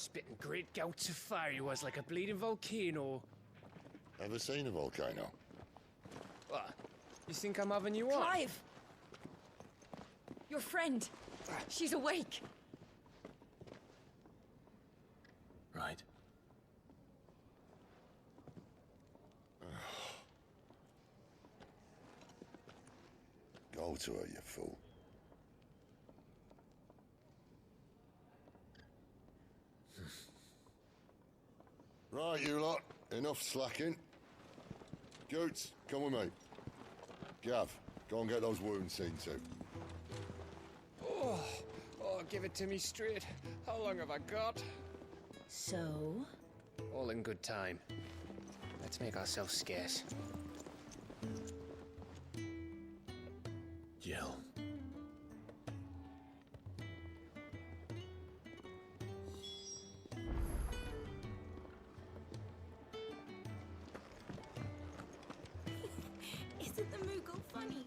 Spitting great gouts of fire he was, like a bleeding volcano. Ever seen a volcano? What? You think I'm having you on? Clive! Your friend. She's awake. Right. Go to her, you fool. Right, you lot. Enough slacking. Goots, come with me. Gav, go and get those wounds seen to. Oh, give it to me straight. How long have I got? So? All in good time. Let's make ourselves scarce. Jill. Isn't the Moogle funny?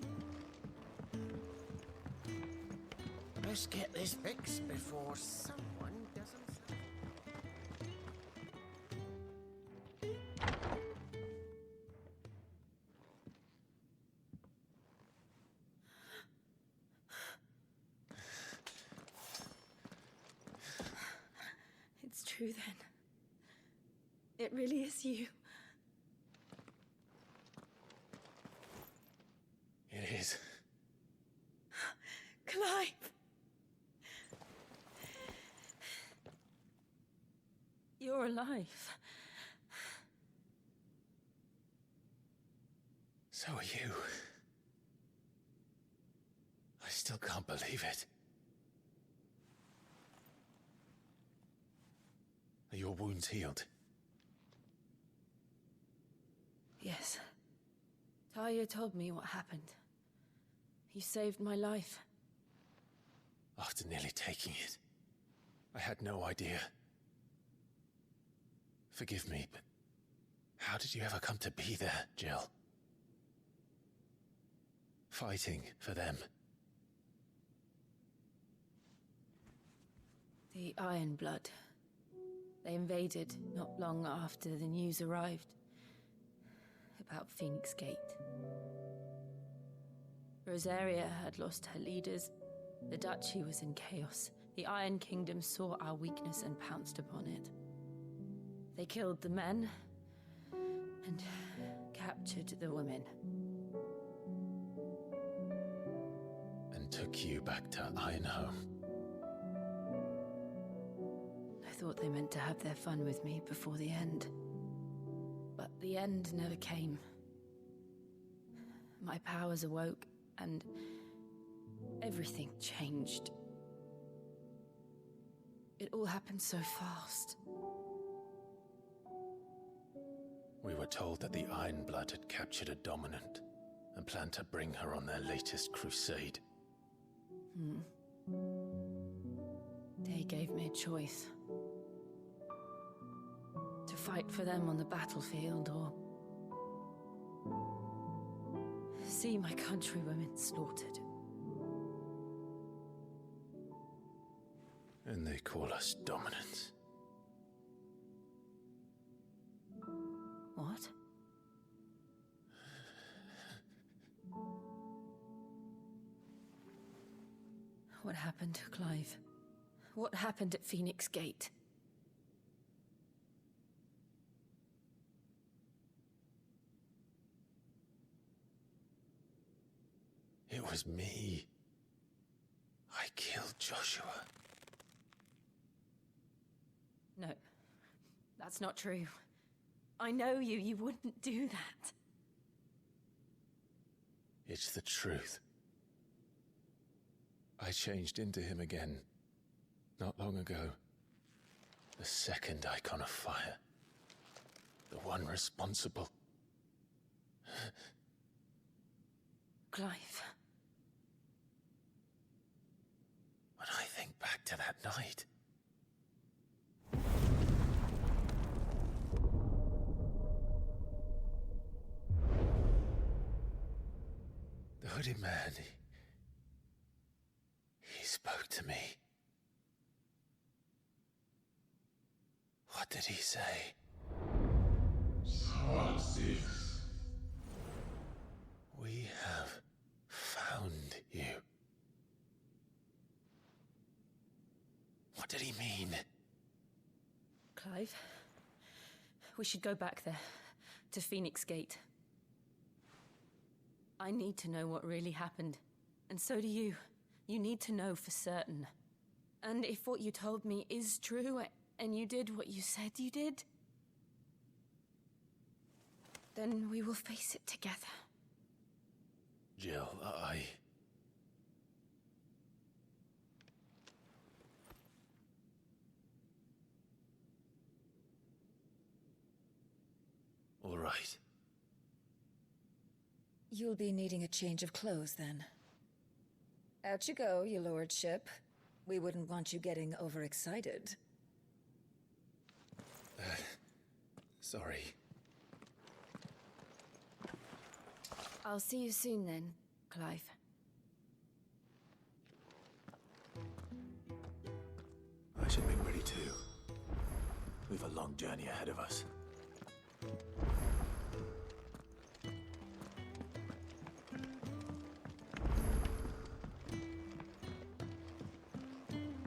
Let's get this fixed before someone doesn't. It's true then. It really is you. It is. Clive! You're alive. So are you. I still can't believe it. Are your wounds healed? Yes. Talia told me what happened. You saved my life. After nearly taking it, I had no idea. Forgive me, but how did you ever come to be there, Jill? Fighting for them. The Iron Blood. They invaded not long after the news arrived about Phoenix Gate. Rosaria had lost her leaders. The Duchy was in chaos. The Iron Kingdom saw our weakness and pounced upon it. They killed the men and captured the women. And took you back to Ironhome. I thought they meant to have their fun with me before the end. But the end never came. My powers awoke, and everything changed. It all happened so fast. We were told that the Iron Blood had captured a dominant and planned to bring her on their latest crusade. They gave me a choice. To fight for them on the battlefield, or see my countrywomen slaughtered. And they call us dominants. What? What happened, Clive? What happened at Phoenix Gate? It was me. I killed Joshua. No, that's not true. I know you. You wouldn't do that. It's the truth. I changed into him again, not long ago. The second icon of fire. The one responsible. Clive. When I think back to that night... The hooded man, he spoke to me. What did he say? FF16. We have found you. What did he mean? Clive, we should go back there, to Phoenix Gate. I need to know what really happened, and so do you. You need to know for certain. And if what you told me is true, and you did what you said you did, then we will face it together. Jill, All right. You'll be needing a change of clothes, then. Out you go, your lordship. We wouldn't want you getting overexcited. Sorry. I'll see you soon then, Clive. I should make ready too. We've a long journey ahead of us.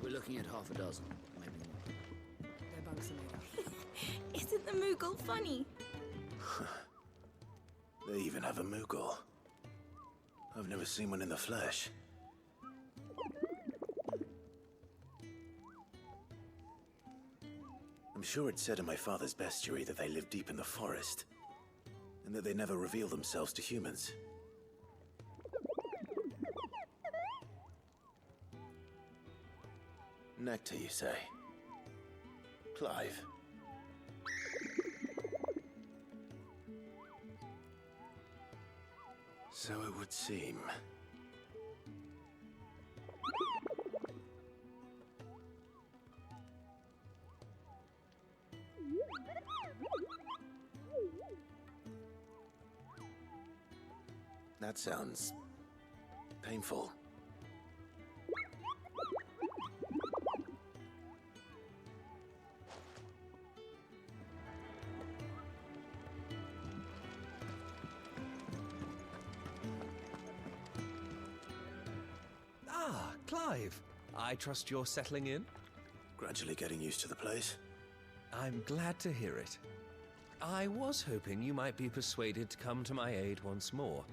We're looking at half a dozen, maybe more. Their bunks are made up. Isn't the Moogle funny? They even have a Moogle. I've never seen one in the flesh. I'm sure it said in my father's bestiary that they live deep in the forest, and that they never reveal themselves to humans. Nectar, you say? Clive? So it would seem. That sounds painful. Ah, Clive. I trust you're settling in? Gradually getting used to the place. I'm glad to hear it. I was hoping you might be persuaded to come to my aid once more.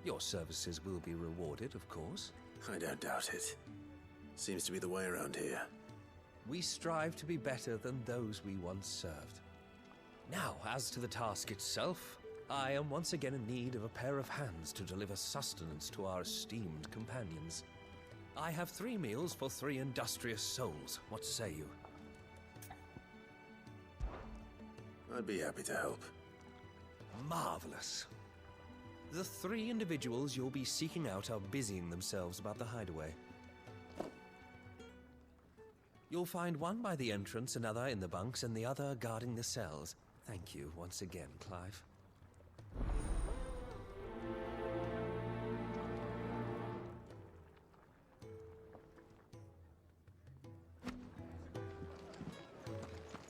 Your services will be rewarded, of course. I don't doubt it. Seems to be the way around here. We strive to be better than those we once served. Now, as to the task itself, I am once again in need of a pair of hands to deliver sustenance to our esteemed companions. I have 3 meals for 3 industrious souls. What say you? I'd be happy to help. Marvelous. The 3 individuals you'll be seeking out are busying themselves about the hideaway. You'll find one by the entrance, another in the bunks, and the other guarding the cells. Thank you once again, Clive.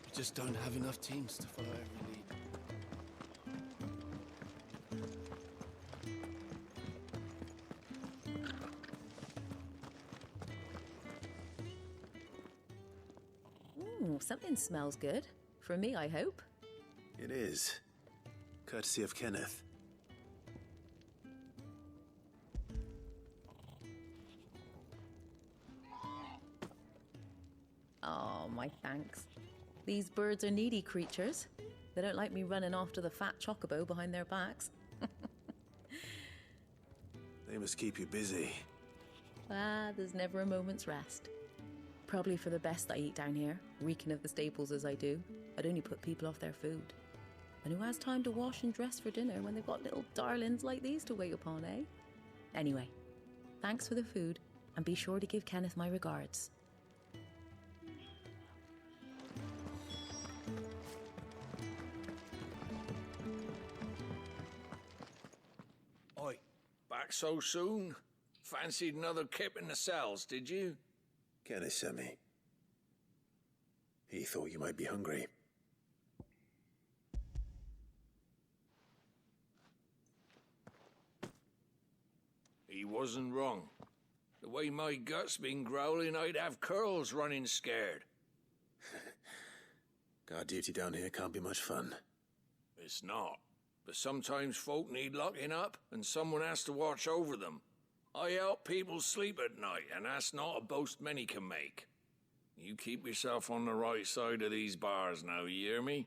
We just don't have enough teams to follow every lead. Ooh, something smells good. For me, I hope. It is. Courtesy of Kenneth. Oh, my thanks. These birds are needy creatures. They don't like me running after the fat chocobo behind their backs. They must keep you busy. Ah, there's never a moment's rest. Probably for the best I eat down here, reeking of the staples as I do. I'd only put people off their food. And who has time to wash and dress for dinner when they've got little darlings like these to wait upon, eh? Anyway, thanks for the food, and be sure to give Kenneth my regards. Oi, back so soon? Fancied another kip in the cells, did you? Kenneth sent me. He thought you might be hungry. He wasn't wrong. The way my gut's been growling, I'd have curls running scared. Guard duty down here can't be much fun. It's not. But sometimes folk need locking up, and someone has to watch over them. I help people sleep at night, and that's not a boast many can make. You keep yourself on the right side of these bars now, you hear me?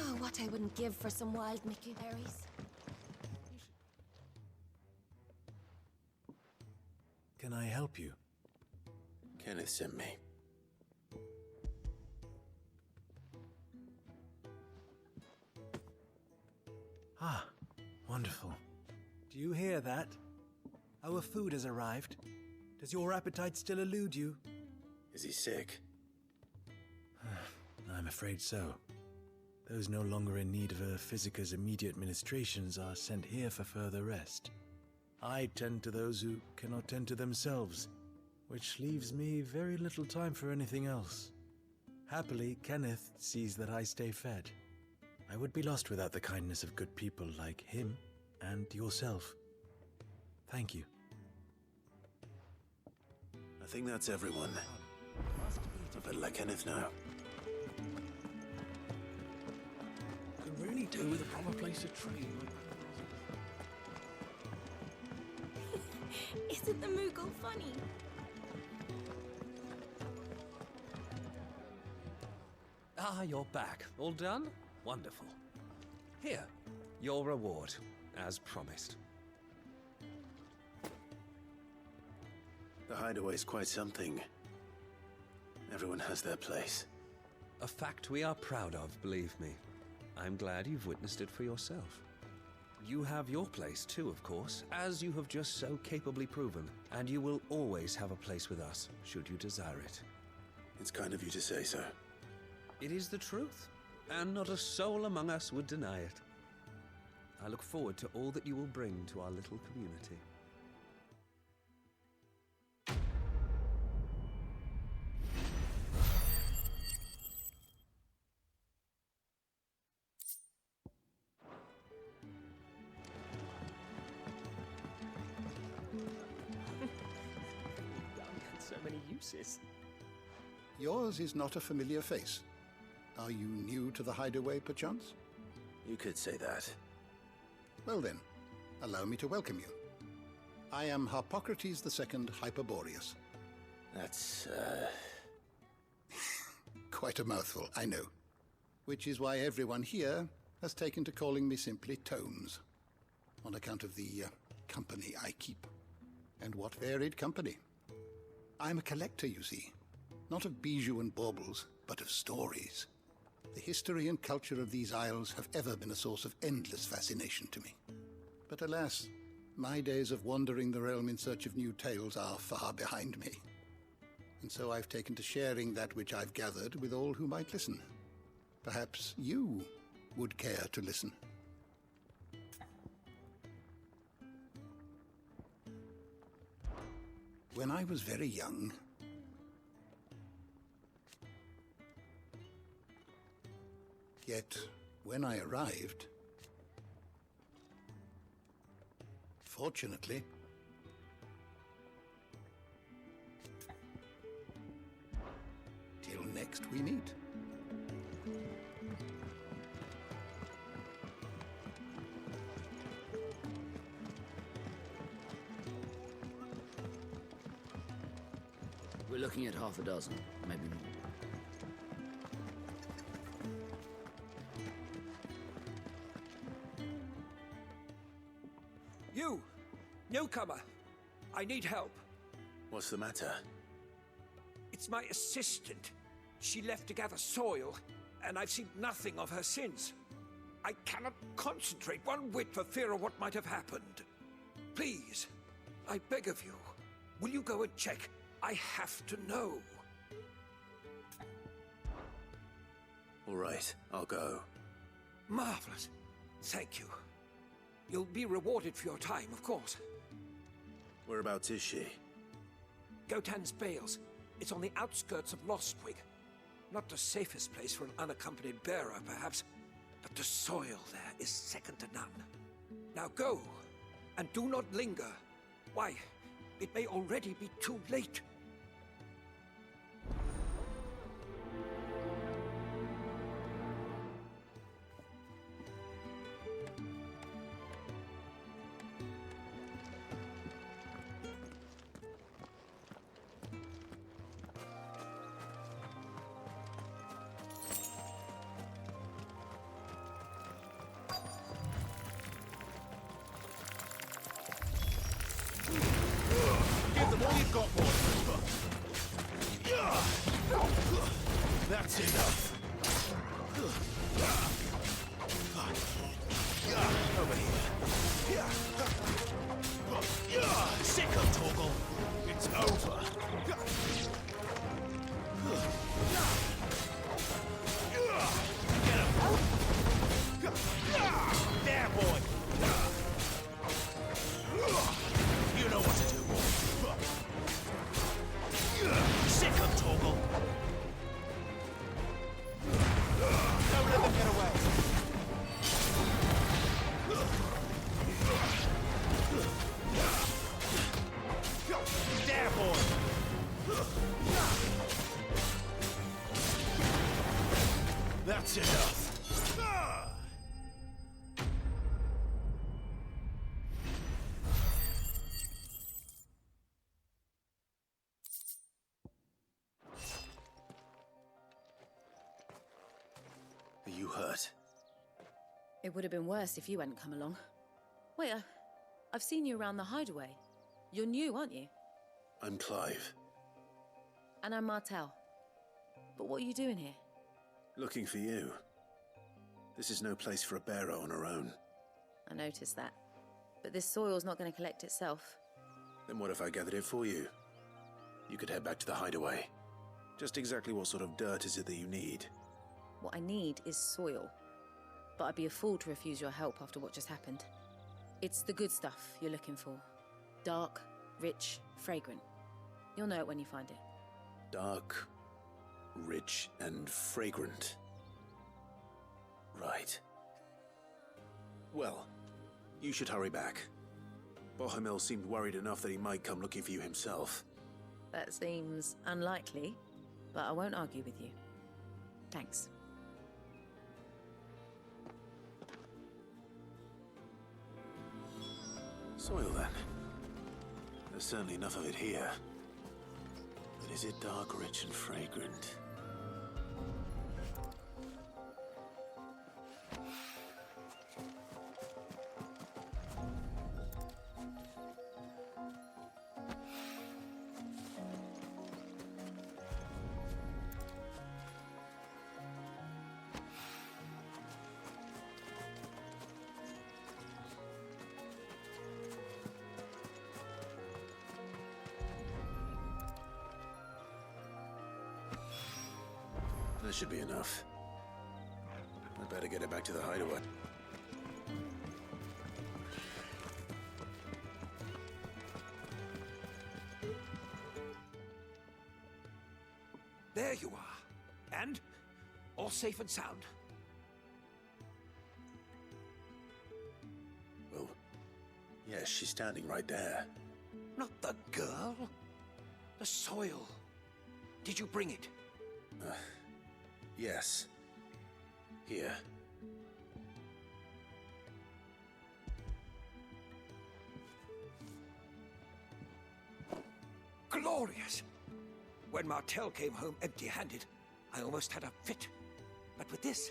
Oh, what I wouldn't give for some wild Mickey berries. Can I help you? Kenneth sent me. Ah, wonderful. Do you hear that? Our food has arrived. Does your appetite still elude you? Is he sick? I'm afraid so. Those no longer in need of a Physica's immediate ministrations are sent here for further rest. I tend to those who cannot tend to themselves, which leaves me very little time for anything else. Happily, Kenneth sees that I stay fed. I would be lost without the kindness of good people like him and yourself. Thank you. I think that's everyone. I better let Kenneth know. Could really do with a proper place to train. Isn't the Moogle funny? Ah, you're back. All done? Wonderful. Here, your reward, as promised. The hideaway's quite something. Everyone has their place. A fact we are proud of, believe me. I'm glad you've witnessed it for yourself. You have your place too, of course, as you have just so capably proven, and you will always have a place with us, should you desire it. It's kind of you to say so. It is the truth, and not a soul among us would deny it. I look forward to all that you will bring to our little community. So many uses. Yours is not a familiar face. Are you new to the hideaway, perchance? You could say that. Well then, allow me to welcome you. I am Harpocrates II Hyperboreus. That's, Quite a mouthful, I know. Which is why everyone here has taken to calling me simply Tomes, on account of the company I keep. And what varied company. I'm a collector, you see. Not of bijou and baubles, but of stories. The history and culture of these isles have ever been a source of endless fascination to me. But alas, my days of wandering the realm in search of new tales are far behind me. And so I've taken to sharing that which I've gathered with all who might listen. Perhaps you would care to listen. When I was very young, yet when I arrived, fortunately, till next we meet. We're looking at half a dozen, maybe more. You! Newcomer! I need help. What's the matter? It's my assistant. She left to gather soil, and I've seen nothing of her since. I cannot concentrate one whit for fear of what might have happened. Please, I beg of you, will you go and check? I have to know. All right, I'll go. Marvelous. Thank you. You'll be rewarded for your time, of course. Whereabouts is she? Gotan's Bales. It's on the outskirts of Lostwig. Not the safest place for an unaccompanied bearer, perhaps, but the soil there is second to none. Now go, and do not linger. Why, it may already be too late. Give them all you've got, boy. That's enough. Over here. Sick of Torgal. It's over. Get him. There, boy. You know what to do, boy. Sick of Torgal. Don't let them get away. There, boy. That's enough. Are you hurt? It would have been worse if you hadn't come along. Wait, I've seen you around the hideaway. You're new, aren't you? I'm Clive. And I'm Martel. But what are you doing here? Looking for you. This is no place for a bearer on her own. I noticed that. But this soil's not going to collect itself. Then what if I gathered it for you? You could head back to the hideaway. Just exactly what sort of dirt is it that you need? What I need is soil. But I'd be a fool to refuse your help after what just happened. It's the good stuff you're looking for. Dark, rich, fragrant. You'll know it when you find it. Dark, rich, and fragrant. Right. Well, you should hurry back. Bohemil seemed worried enough that he might come looking for you himself. That seems unlikely, but I won't argue with you. Thanks. Soil, then. There's certainly enough of it here. But is it dark, rich, and fragrant? That should be enough. I'd better get it back to the hideaway. There you are. And all safe and sound. Well, yes, she's standing right there. Not the girl. The soil. Did you bring it? Yes. Here. Glorious! When Martel came home empty-handed, I almost had a fit. But with this,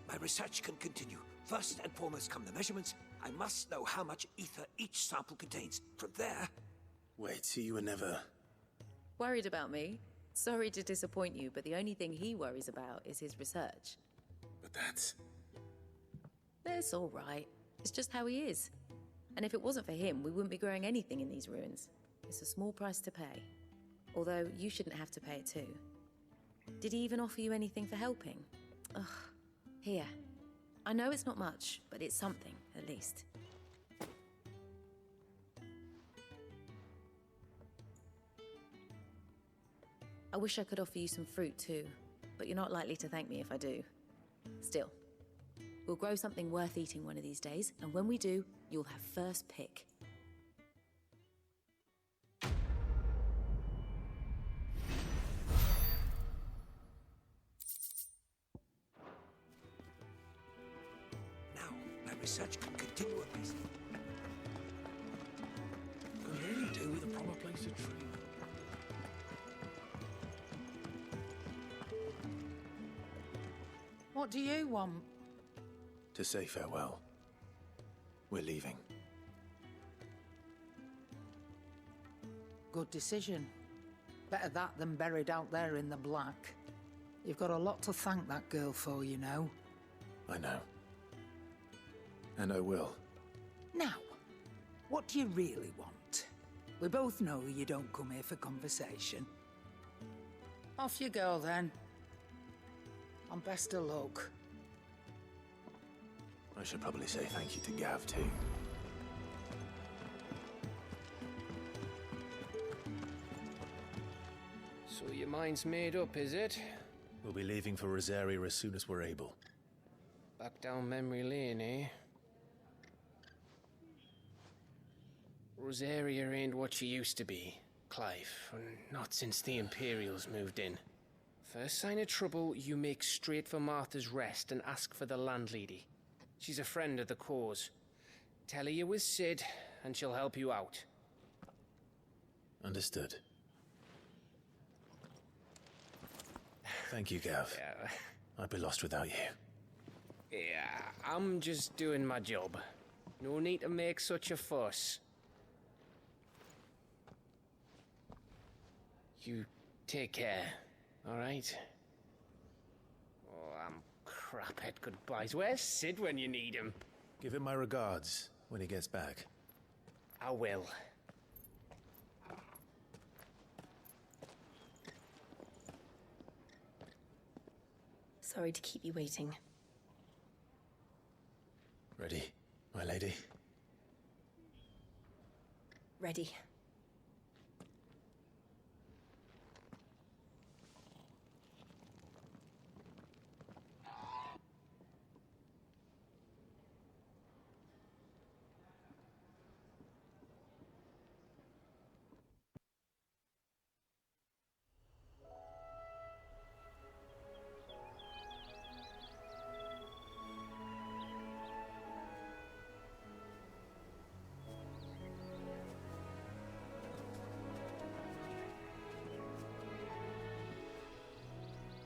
my research can continue. First and foremost come the measurements. I must know how much ether each sample contains. From there... Wait, so you were never... Worried about me? Sorry to disappoint you, but the only thing he worries about is his research. But that's... It's all right. It's just how he is. And if it wasn't for him, we wouldn't be growing anything in these ruins. It's a small price to pay. Although, you shouldn't have to pay it too. Did he even offer you anything for helping? Ugh. Here. I know it's not much, but it's something, at least. I wish I could offer you some fruit too, but you're not likely to thank me if I do. Still, we'll grow something worth eating one of these days, and when we do, you'll have first pick. Now, my research can continue apace. Could really do with a proper place to tree. What do you want? To say farewell. We're leaving. Good decision. Better that than buried out there in the black. You've got a lot to thank that girl for, you know. I know. And I will. Now, what do you really want? We both know you don't come here for conversation. Off you go, then. And best of luck. I should probably say thank you to Gav, too. So your mind's made up, is it? We'll be leaving for Rosaria as soon as we're able. Back down memory lane, eh? Rosaria ain't what she used to be, Clive. Not since the Imperials moved in. First sign of trouble, you make straight for Martha's Rest and ask for the landlady. She's a friend of the cause. Tell her you was Sid, and she'll help you out. Understood. Thank you, Gav. Yeah. I'd be lost without you. Yeah, I'm just doing my job. No need to make such a fuss. You take care, all right? Oh, I'm crap at goodbyes. Where's Sid when you need him? Give him my regards when he gets back. I will. Sorry to keep you waiting. Ready, my lady? Ready.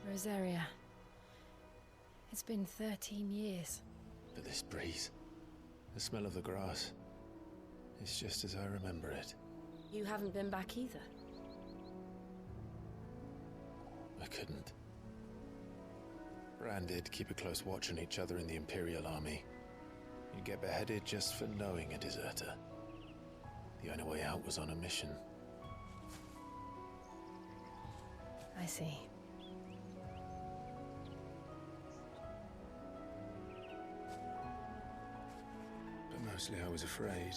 Rosaria. It's been 13 years. But this breeze, the smell of the grass, it's just as I remember it. You haven't been back either. I couldn't. Bran did keep a close watch on each other in the Imperial Army. You'd get beheaded just for knowing a deserter. The only way out was on a mission. I see. But mostly I was afraid.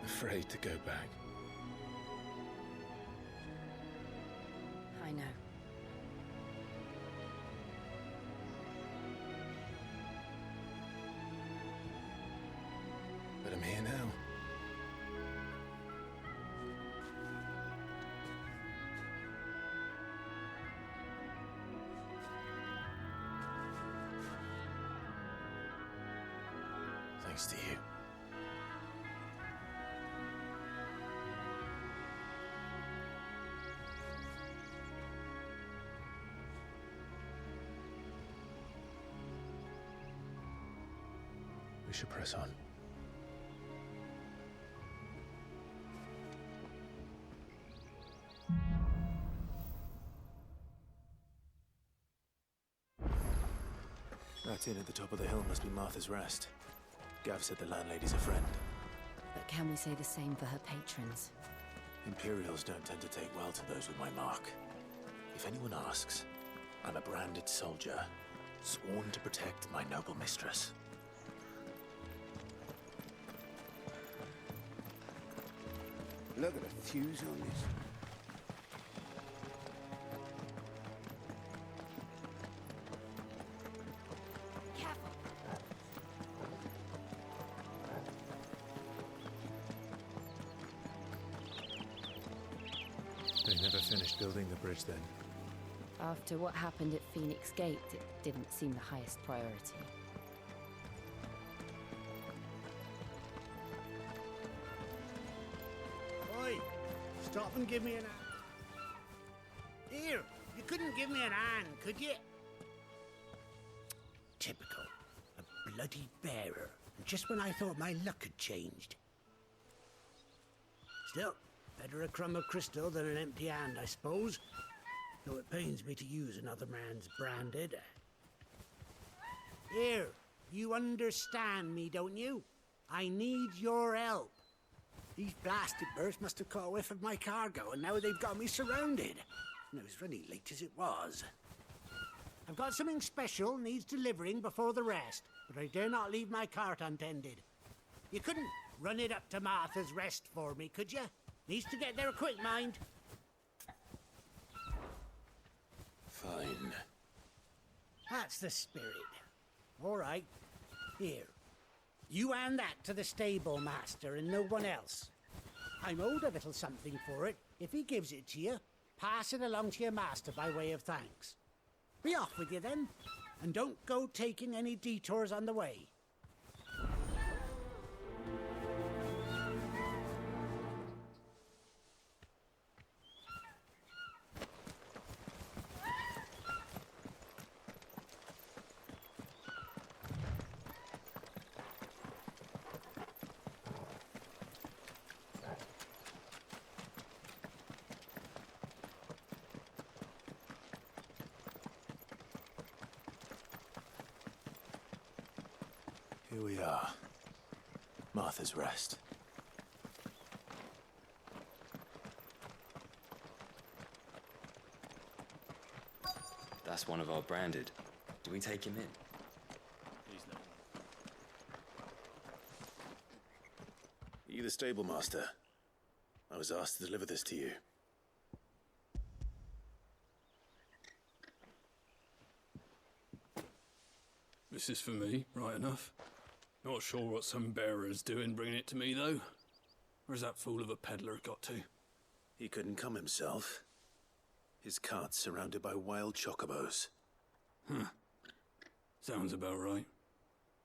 Afraid to go back. I know. But I'm here now. Thanks to you. We should press on. That inn at the top of the hill must be Martha's Rest. Gav said the landlady's a friend. But can we say the same for her patrons? Imperials don't tend to take well to those with my mark. If anyone asks, I'm a branded soldier, sworn to protect my noble mistress. Look at the fuse on this. They never finished building the bridge then. After what happened at Phoenix Gate, it didn't seem the highest priority. Oi! Stop and give me an hand. Here, you couldn't give me an hand, could you? Typical. A bloody bearer. Just when I thought my luck had changed. Still, better a crumb of crystal than an empty hand, I suppose. Though it pains me to use another man's branded. Here, you understand me, don't you? I need your help. These blasted birds must have caught a whiff of my cargo, and now they've got me surrounded. And it was running late as it was. I've got something special needs delivering before the rest, but I dare not leave my cart untended. You couldn't run it up to Martha's Rest for me, could you? Needs to get there quick, mind. Fine. That's the spirit. All right. Here. You hand that to the stable master and no one else. I'm owed a little something for it. If he gives it to you, pass it along to your master by way of thanks. Be off with you then, and don't go taking any detours on the way. Here we are. Martha's Rest. That's one of our branded. Do we take him in? He's not. Are you the stable master? I was asked to deliver this to you. This is for me, right enough. Not sure what some bearer's doing bringing it to me, though. Where's that fool of a peddler got to? He couldn't come himself. His cart's surrounded by wild chocobos. Huh. Sounds about right.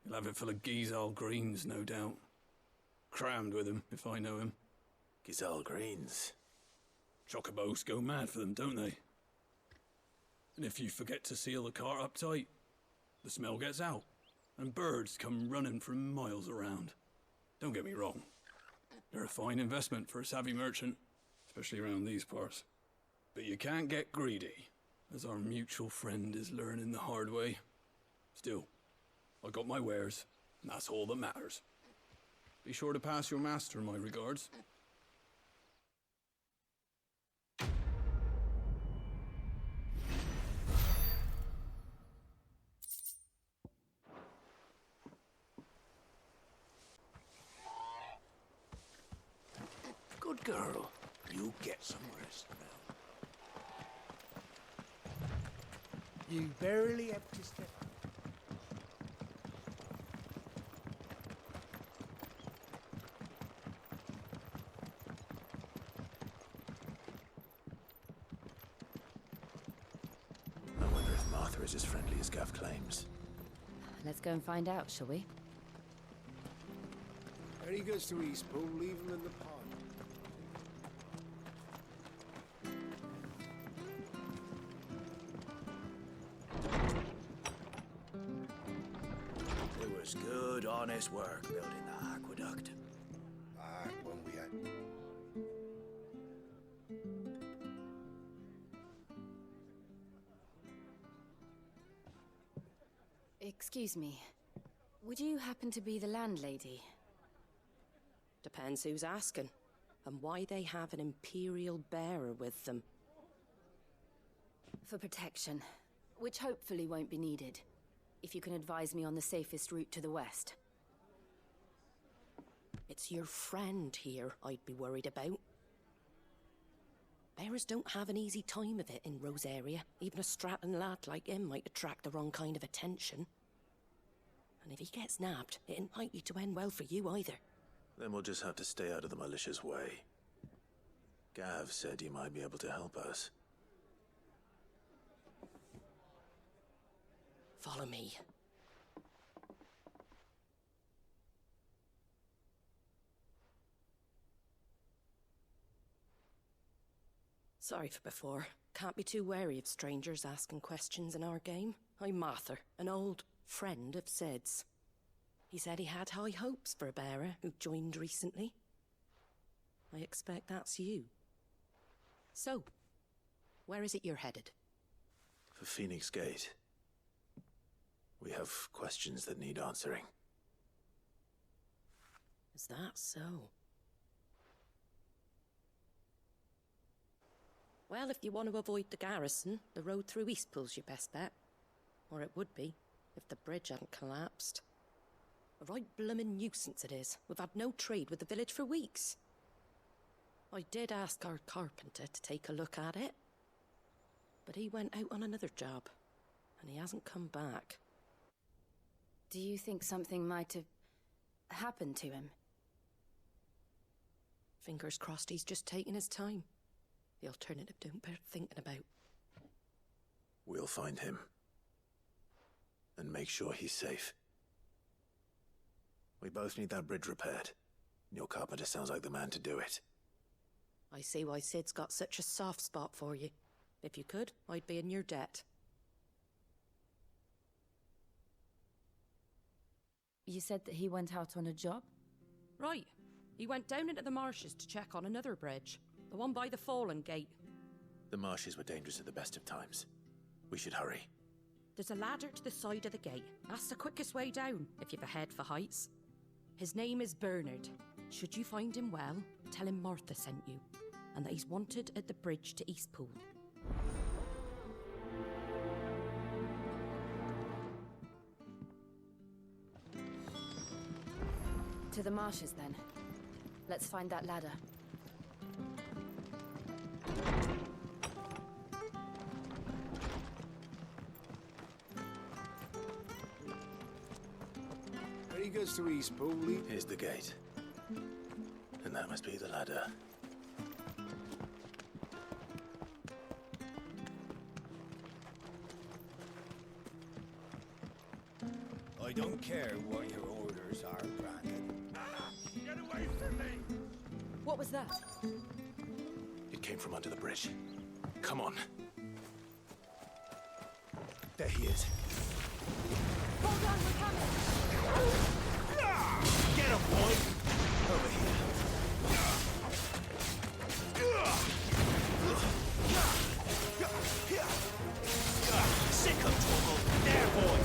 He'll have it full of Gizal greens, no doubt. Crammed with him, if I know him. Gizal greens? Chocobos go mad for them, don't they? And if you forget to seal the cart up tight, the smell gets out, and birds come running from miles around. Don't get me wrong. They're a fine investment for a savvy merchant, especially around these parts. But you can't get greedy, as our mutual friend is learning the hard way. Still, I got my wares, and that's all that matters. Be sure to pass your master my regards. Good girl. You get some rest now. You barely have to step. I wonder if Martha is as friendly as Gav claims. Let's go and find out, shall we? When he goes to Eastpool, leave him in the pod. It was good, honest work building the aqueduct. When we had... Excuse me. Would you happen to be the landlady? Depends who's asking, and why they have an Imperial bearer with them. For protection, which hopefully won't be needed. If you can advise me on the safest route to the west. It's your friend here I'd be worried about. Bearers don't have an easy time of it in Rosaria. Even a Stratton lad like him might attract the wrong kind of attention. And if he gets nabbed, it ain't likely to end well for you either. Then we'll just have to stay out of the malicious way. Gav said you might be able to help us. Follow me. Sorry for before. Can't be too wary of strangers asking questions in our game. I'm Martha, an old friend of Sid's. He said he had high hopes for a bearer who joined recently. I expect that's you. So, where is it you're headed? For Phoenix Gate. We have questions that need answering. Is that so? Well, if you want to avoid the garrison, the road through Eastpool's your best bet. Or it would be, if the bridge hadn't collapsed. A right bloomin' nuisance it is. We've had no trade with the village for weeks. I did ask our carpenter to take a look at it. But he went out on another job, and he hasn't come back. Do you think something might have happened to him? Fingers crossed he's just taking his time. The alternative don't bear thinking about. We'll find him. And make sure he's safe. We both need that bridge repaired. Your carpenter sounds like the man to do it. I see why Sid's got such a soft spot for you. If you could, I'd be in your debt. You said that he went out on a job? Right. He went down into the marshes to check on another bridge. The one by the Fallen Gate. The marshes were dangerous at the best of times. We should hurry. There's a ladder to the side of the gate. That's the quickest way down, if you've a head for heights. His name is Bernard. Should you find him well, tell him Martha sent you, and that he's wanted at the bridge to Eastpool. To the marshes, then. Let's find that ladder. When he goes to Eastpool, Here's the gate. And that must be the ladder. I don't care what your orders are, Brandon. Get away from me! What was that? It came from under the bridge. Come on. There he is. Hold on, we're coming! Get him, boy! Over here. Sick of trouble. There, boy!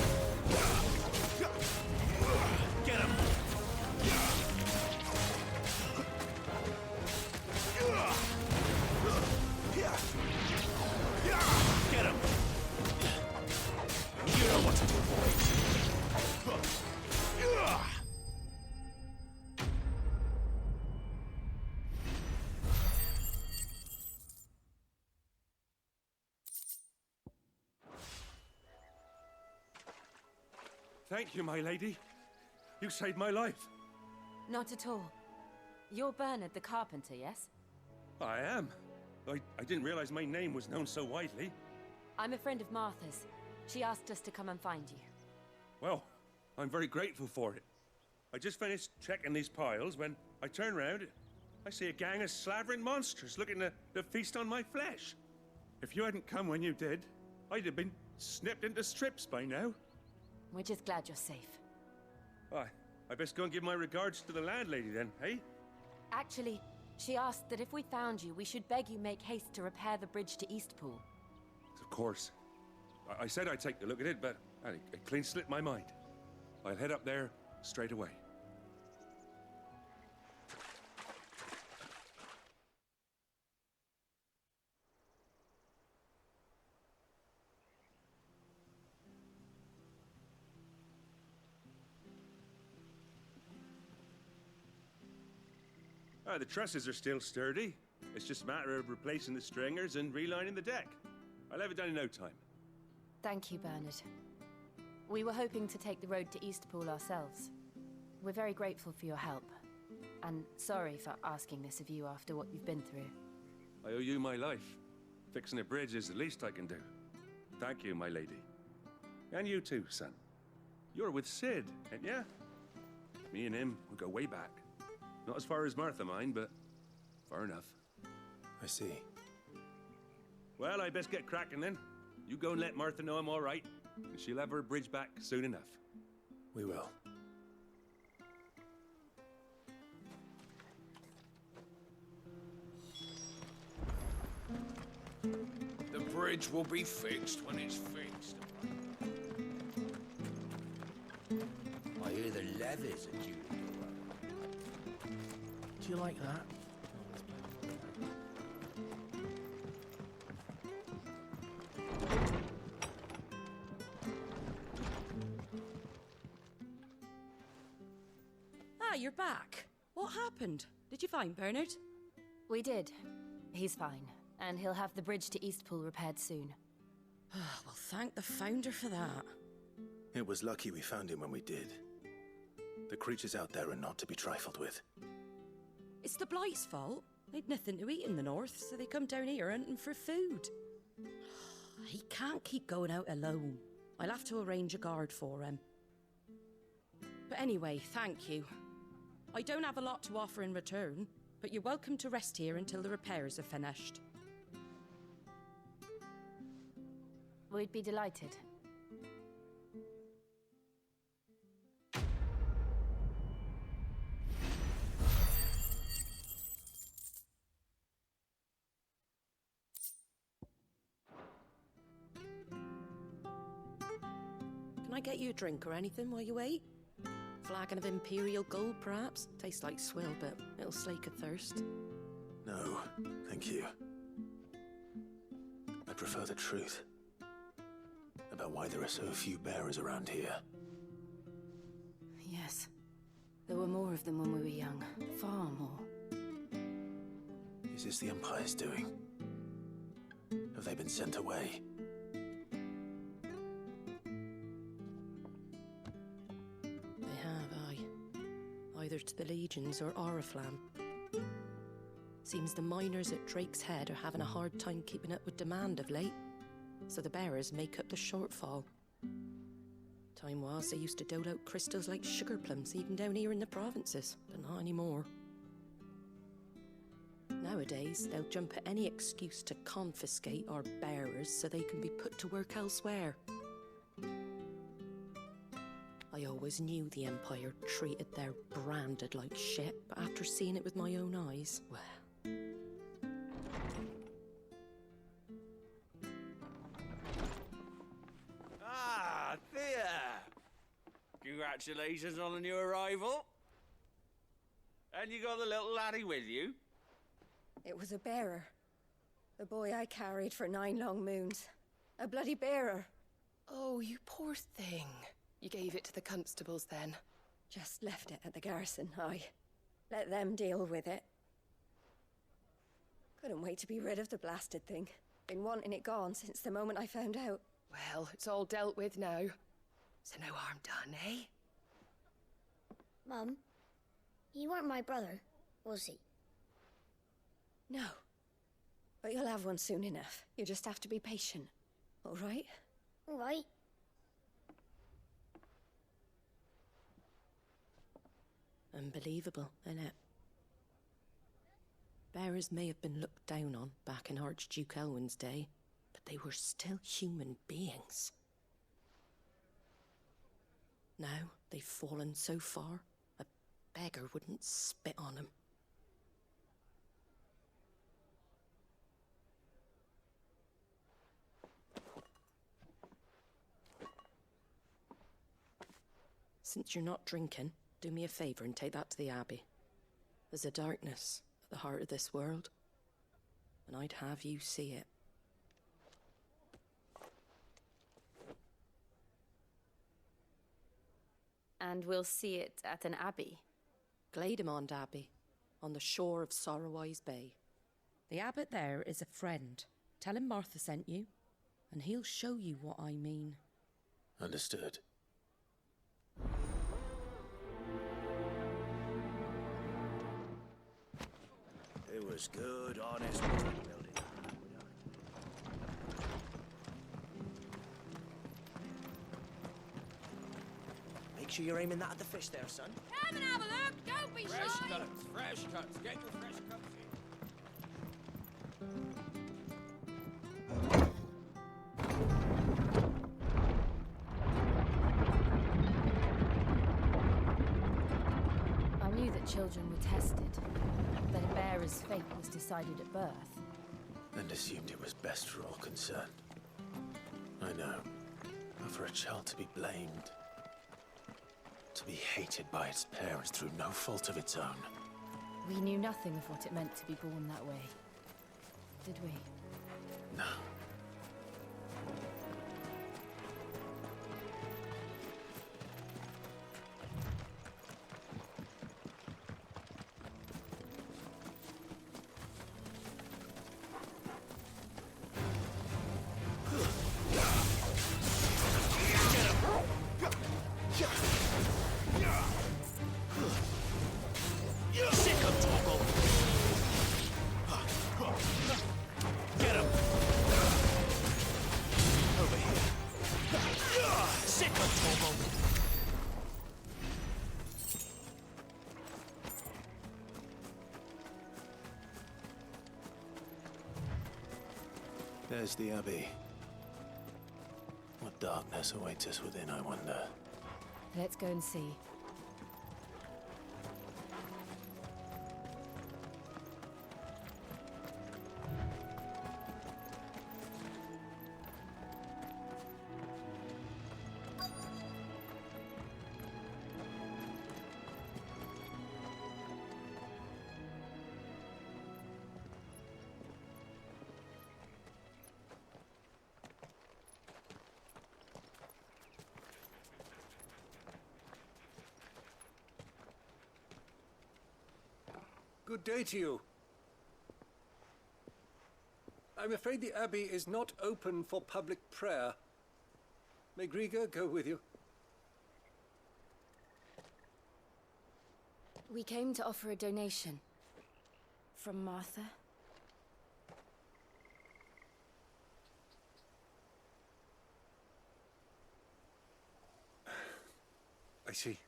Get him! Get him! You know what to do, boy. Thank you, my lady. You saved my life. Not at all. You're Bernard the carpenter, yes? I am. I didn't realize my name was known so widely. I'm a friend of Martha's. She asked us to come and find you. Well, I'm very grateful for it. I just finished checking these piles when I turn round. I see a gang of slavering monsters looking to feast on my flesh. If you hadn't come when you did, I'd have been snipped into strips by now. We're just glad you're safe. I best go and give my regards to the landlady then, hey? Actually, she asked that if we found you, we should beg you make haste to repair the bridge to Eastpool. Of course. I said I'd take a look at it, but it clean slipped my mind. I'll head up there straight away. The trusses are still sturdy. It's just a matter of replacing the stringers and relining the deck. I'll have it done in no time. Thank you, Bernard. We were hoping to take the road to Eastpool ourselves. We're very grateful for your help. And sorry for asking this of you after what you've been through. I owe you my life. Fixing a bridge is the least I can do. Thank you, my lady. And you too, son. You're with Sid, ain't ya? Me and him, we go way back. Not as far as Martha, mind, but far enough. I see. Well, I best get cracking then. You go and let Martha know I'm all right, and she'll have her bridge back soon enough. We will. The bridge will be fixed when it's fixed. I hear the levies are due to go up. Do you like that? Ah, you're back. What happened? Did you find Bernard? We did. He's fine, and he'll have the bridge to Eastpool repaired soon. Well, thank the Founder for that. It was lucky we found him when we did. The creatures out there are not to be trifled with. It's the Blight's fault. They'd nothing to eat in the north, so they come down here hunting for food. He can't keep going out alone. I'll have to arrange a guard for him. But anyway, thank you. I don't have a lot to offer in return, but you're welcome to rest here until the repairs are finished. We'd be delighted. Can I get you a drink or anything while you wait? Flagon of Imperial Gold, perhaps? Tastes like swill, but it'll slake a thirst. No, thank you. I prefer the truth. About why there are so few bearers around here. Yes. There were more of them when we were young. Far more. Is this the Empire's doing? Have they been sent away? They have, aye. Either to the Legions or Oriflamme. Seems the miners at Drake's Head are having a hard time keeping up with demand of late, so the bearers make up the shortfall. Time was they used to dole out crystals like sugar plums even down here in the provinces, but not anymore. Nowadays, they'll jump at any excuse to confiscate our bearers so they can be put to work elsewhere. I always knew the Empire treated their branded like shit, but after seeing it with my own eyes, well... Ah, Thea! Congratulations on the new arrival. And you got the little laddie with you? It was a bearer. The boy I carried for 9 long moons. A bloody bearer. Oh, you poor thing. You gave it to the constables then? Just left it at the garrison, I. Let them deal with it. Couldn't wait to be rid of the blasted thing. Been wanting it gone since the moment I found out. Well, it's all dealt with now. So no harm done, eh? Mum, you weren't my brother, was he? No. But you'll have one soon enough. You just have to be patient. All right? All right. Unbelievable, innit? Bearers may have been looked down on back in Archduke Elwin's day, but they were still human beings. Now they've fallen so far, a beggar wouldn't spit on them. Since you're not drinking, do me a favour and take that to the Abbey. There's a darkness at the heart of this world, and I'd have you see it. And we'll see it at an abbey? Glademond Abbey, on the shore of Sorrowise Bay. The abbot there is a friend. Tell him Martha sent you, and he'll show you what I mean. Understood. It was good, honest building. Make sure you're aiming that at the fish there, son. Come and have a look. Don't be Fresh shy. cuts, fresh cuts. Get your fresh cuts in. I knew that children were tested, that a bearer's fate was decided at birth. And assumed it was best for all concerned. I know. But for a child to be blamed, to be hated by its parents through no fault of its own. We knew nothing of what it meant to be born that way, did we? No. There's the Abbey. What darkness awaits us within, I wonder? Let's go and see. Good day to you. I'm afraid the Abbey is not open for public prayer. May Grieger go with you? We came to offer a donation. From Martha. I see.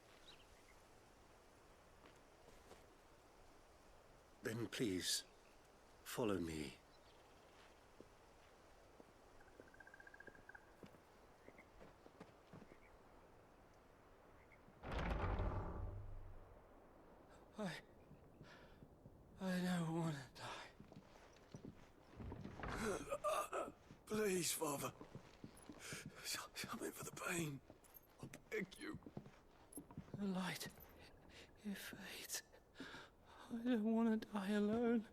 Then please, follow me. I don't want to die. Please, Father. Something for the pain. I beg you. The light. It fades. I don't want to die alone.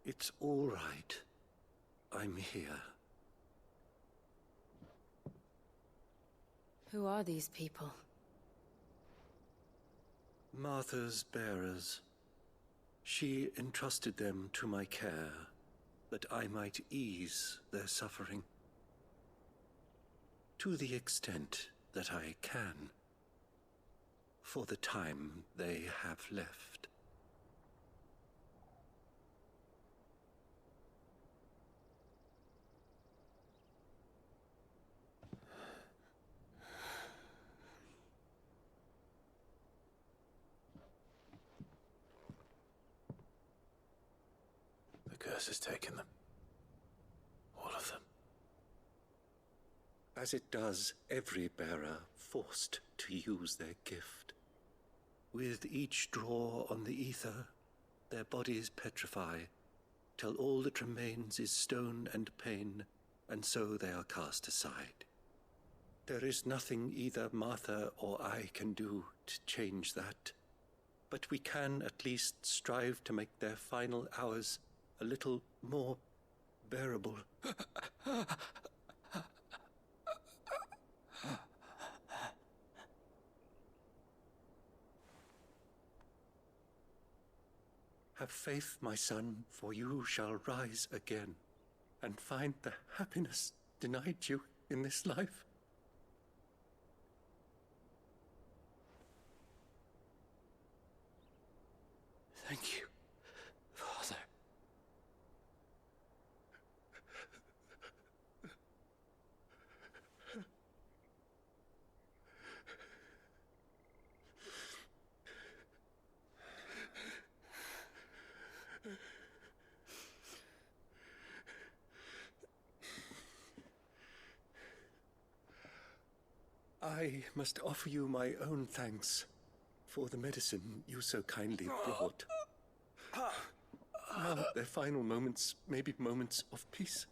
It's all right. I'm here. Who are these people? Martha's bearers. She entrusted them to my care, that I might ease their suffering. To the extent that I can. For the time they have left. The curse has taken them. All of them. As it does every bearer forced to use their gift. With each draw on the ether, their bodies petrify, till all that remains is stone and pain, and so they are cast aside. There is nothing either Martha or I can do to change that, but we can at least strive to make their final hours a little more bearable. Have faith, my son, for you shall rise again and find the happiness denied you in this life. Thank you, Father. I must offer you my own thanks for the medicine you so kindly brought. Now their final moments may be moments of peace.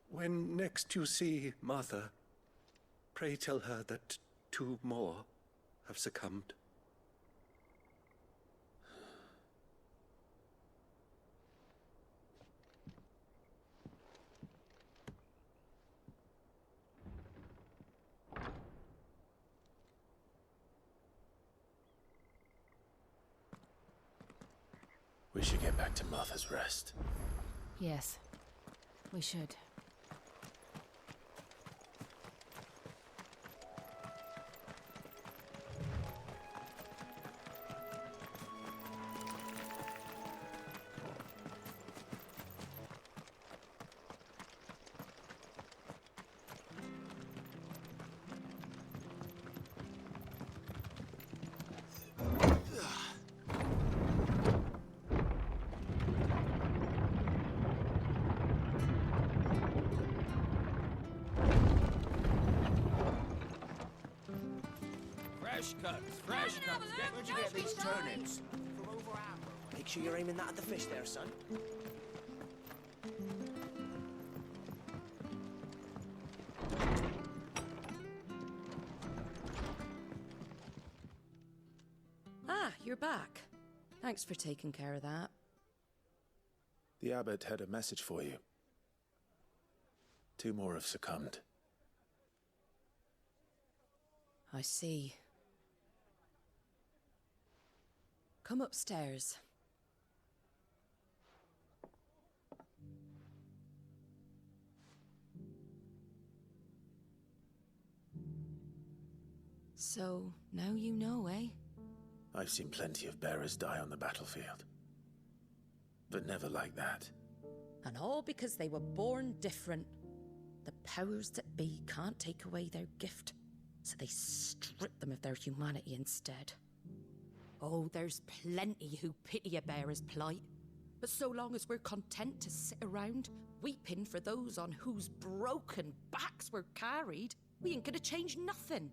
When next you see Martha, pray tell her that 2 more have succumbed. We should get back to Martha's Rest. Yes, we should. Fresh cuts, fresh cuts. Where'd you get these turnips? From over Amber. Make sure you're aiming that at the fish there, son. Ah, you're back. Thanks for taking care of that. The abbot had a message for you. 2 more have succumbed. I see. Come upstairs. So, now you know, eh? I've seen plenty of bearers die on the battlefield. But never like that. And all because they were born different. The powers that be can't take away their gift, so they strip them of their humanity instead. Oh, there's plenty who pity a bearer's plight. But so long as we're content to sit around, weeping for those on whose broken backs we're carried, we ain't gonna change nothing.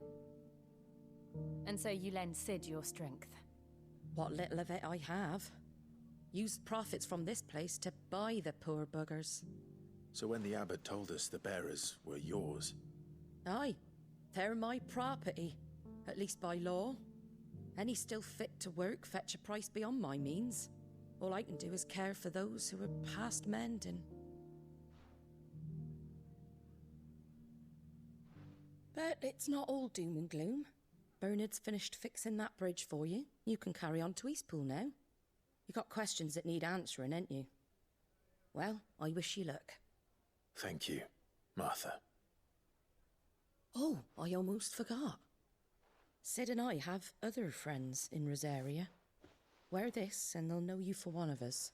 And so you lend Sid your strength? What little of it I have. Used profits from this place to buy the poor buggers. So when the abbot told us the bearers were yours... Aye, they're my property, at least by law. Any still fit to work fetch a price beyond my means. All I can do is care for those who are past mending. But it's not all doom and gloom. Bernard's finished fixing that bridge for you. You can carry on to Eastpool now. You got questions that need answering, ain't you? Well, I wish you luck. Thank you, Martha. Oh, I almost forgot. Sid and I have other friends in Rosaria. Wear this and they'll know you for one of us.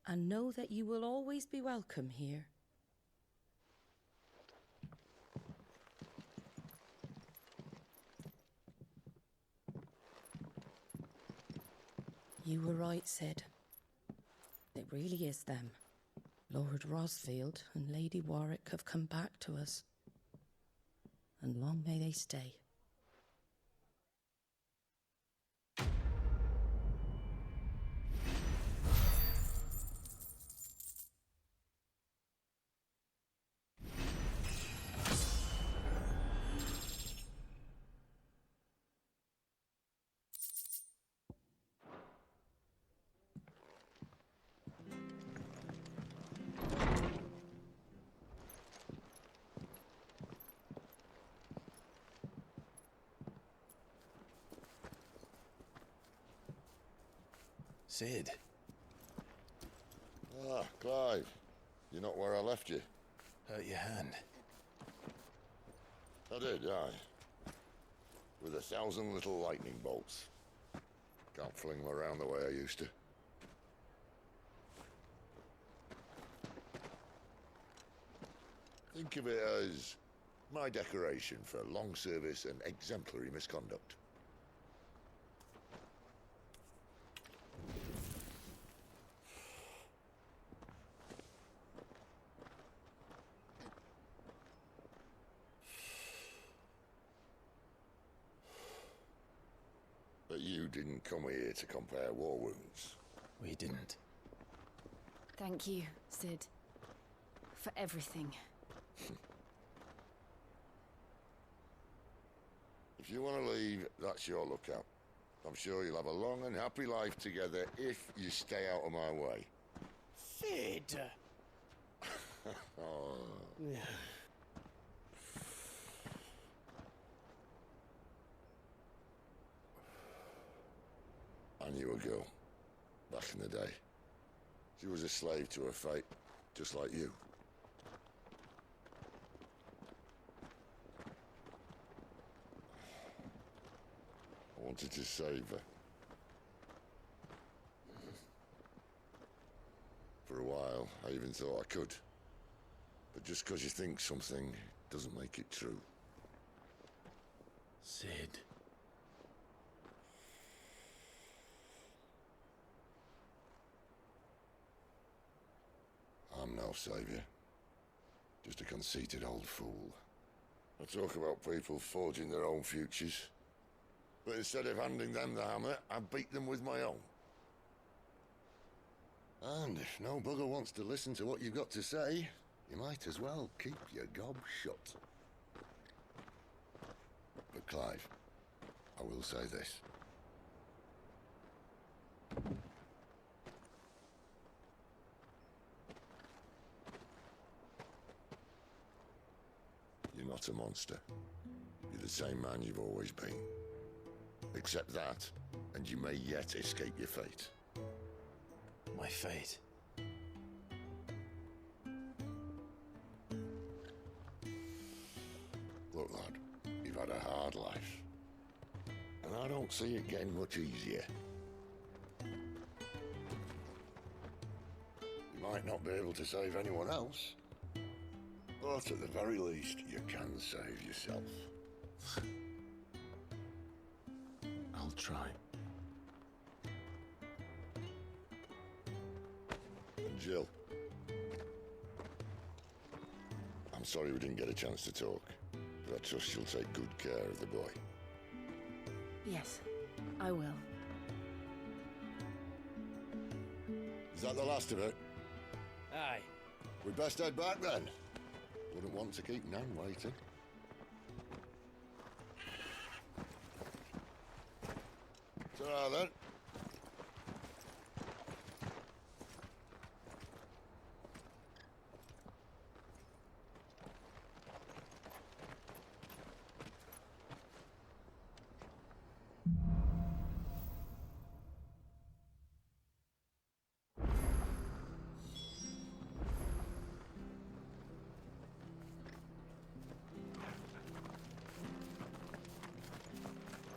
And know that you will always be welcome here. You were right, Sid. It really is them. Lord Rosfield and Lady Warwick have come back to us. And long may they stay. Sid. Ah, Clive. You're not where I left you. Hurt your hand. I did, aye. With 1,000 little lightning bolts. Can't fling them around the way I used to. Think of it as my decoration for long service and exemplary misconduct. But you didn't come here to compare war wounds. We didn't. Thank you, Sid. For everything. If you want to leave, that's your lookout. I'm sure you'll have a long and happy life together if you stay out of my way. Sid! Oh. I knew a girl, back in the day. She was a slave to her fate, just like you. I wanted to save her. For a while, I even thought I could. But just because you think something doesn't make it true. Sid. I'm no savior. Just a conceited old fool. I talk about people forging their own futures. But instead of handing them the hammer, I beat them with my own. And if no bugger wants to listen to what you've got to say, you might as well keep your gob shut. But Clive, I will say this. You're not a monster. You're the same man you've always been. Accept that, and you may yet escape your fate. My fate? Look, lad, you've had a hard life. And I don't see it getting much easier. You might not be able to save anyone else, but at the very least, you can save yourself. I'll try. And Jill, I'm sorry we didn't get a chance to talk, but I trust she'll take good care of the boy. Yes, I will. Is that the last of it? Aye. We'd best head back then. Wouldn't want to keep Nan waiting. Ta-ra then.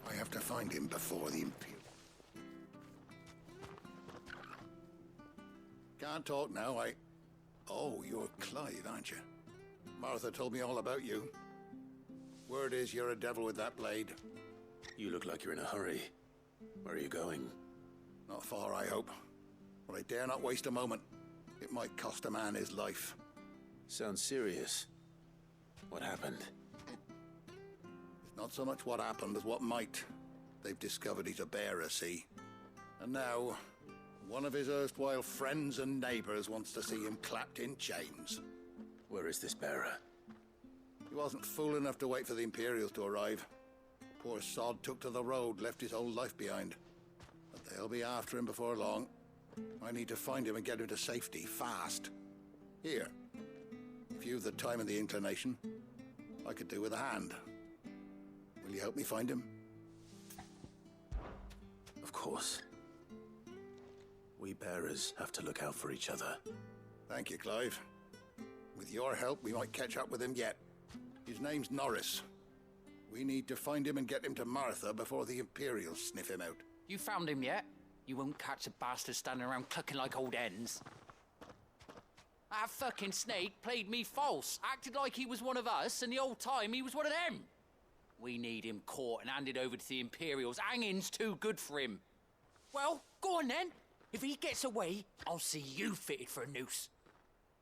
I have to find him before the Imperial. Can't talk now, Oh, you're Clive, aren't you? Martha told me all about you. Word is you're a devil with that blade. You look like you're in a hurry. Where are you going? Not far, I hope. But I dare not waste a moment. It might cost a man his life. Sounds serious. What happened? It's not so much what happened as what might. They've discovered he's a bearer, see? And now, one of his erstwhile friends and neighbors wants to see him clapped in chains. Where is this bearer? He wasn't fool enough to wait for the Imperials to arrive. Poor sod took to the road, left his whole life behind. But they'll be after him before long. I need to find him and get him to safety, fast. Here, if you've the time and the inclination, I could do with a hand. Will you help me find him? Of course. We bearers have to look out for each other. Thank you, Clive. With your help, we might catch up with him yet. His name's Norris. We need to find him and get him to Martha before the Imperials sniff him out. You found him yet? You won't catch a bastard standing around clucking like old hens. That fucking snake played me false, acted like he was one of us, and the whole time he was one of them. We need him caught and handed over to the Imperials. Hanging's too good for him. Well, go on then. If he gets away, I'll see you fitted for a noose.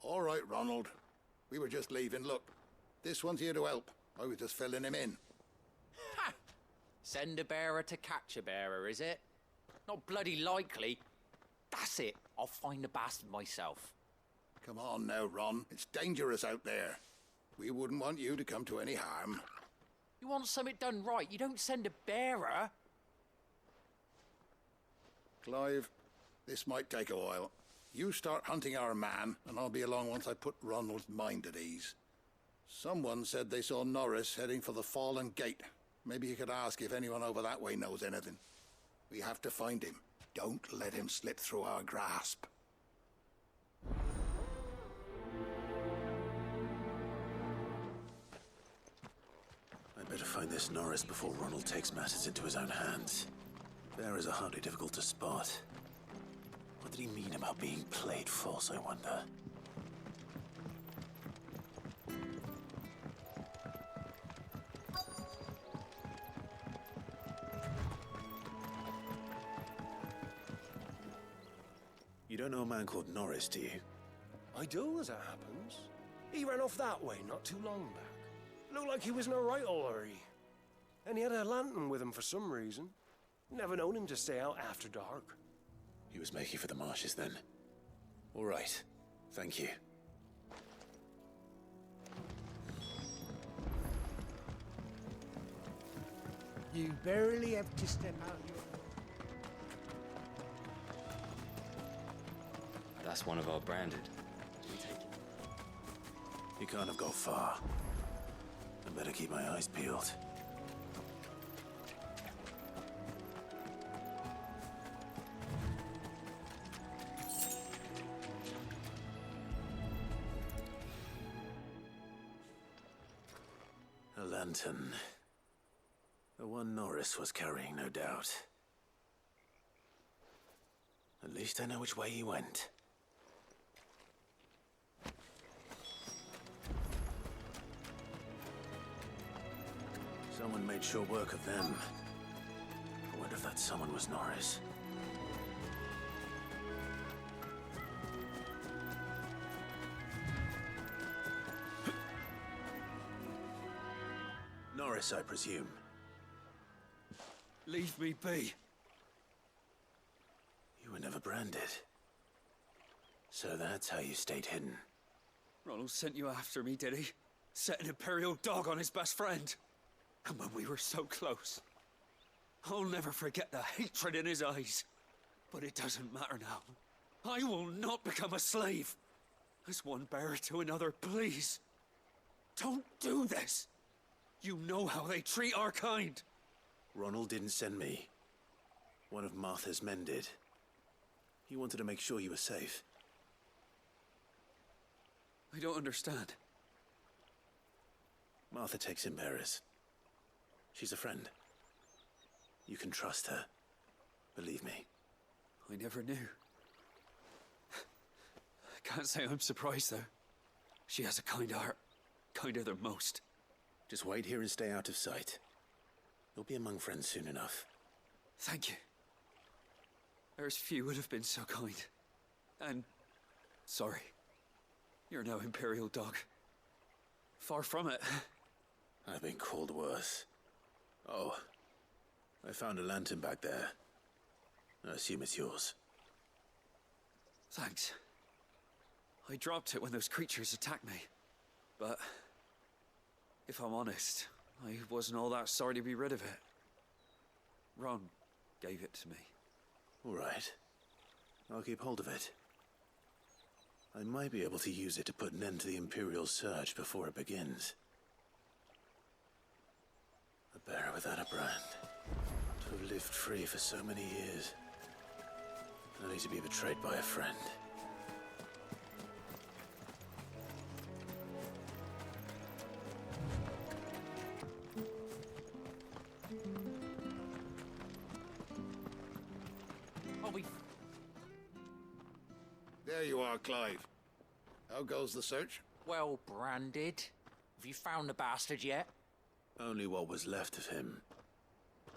All right, Ronald. We were just leaving. Look, this one's here to help. I was just filling him in. Ha! Send a bearer to catch a bearer, is it? Not bloody likely. That's it. I'll find the bastard myself. Come on now, Ron. It's dangerous out there. We wouldn't want you to come to any harm. You want something done right, you don't send a bearer. Clive, this might take a while. You start hunting our man, and I'll be along once I put Ronald's mind at ease. Someone said they saw Norris heading for the Fallen Gate. Maybe you could ask if anyone over that way knows anything. We have to find him. Don't let him slip through our grasp. I'd better find this Norris before Ronald takes matters into his own hands. Bearers are hardly difficult to spot. What did he mean about being played false, I wonder? You don't know a man called Norris, do you? I do, as it happens. He ran off that way not too long back. Looked like he was in a right old hurry. And he had a lantern with him for some reason. Never known him to stay out after dark. He was making for the marshes then. All right. Thank you. You barely have to step out your... That's one of our branded. He can't have got far. I better keep my eyes peeled. A lantern. The one Norris was carrying, no doubt. At least I know which way he went. Someone made sure work of them. I wonder if that someone was Norris. Norris, I presume. Leave me be. You were never branded. So that's how you stayed hidden. Ronald sent you after me, did he? Set an Imperial dog on his best friend. And when we were so close, I'll never forget the hatred in his eyes. But it doesn't matter now. I will not become a slave. As one bearer to another, please. Don't do this. You know how they treat our kind. Ronald didn't send me. One of Martha's men did. He wanted to make sure you were safe. I don't understand. Martha takes in bearers. She's a friend. You can trust her. Believe me. I never knew. I can't say I'm surprised, though. She has a kind heart. Kinder than most. Just wait here and stay out of sight. You'll be among friends soon enough. Thank you. There's few would have been so kind. And... sorry. You're no Imperial dog. Far from it. I've been called worse. Oh, I found a lantern back there. I assume it's yours. Thanks. I dropped it when those creatures attacked me. But... if I'm honest, I wasn't all that sorry to be rid of it. Ron gave it to me. All right. I'll keep hold of it. I might be able to use it to put an end to the Imperial surge before it begins. A bearer without a brand. To have lived free for so many years. Only to be betrayed by a friend. There you are, Clive. How goes the search? Well branded. Have you found the bastard yet? Only what was left of him.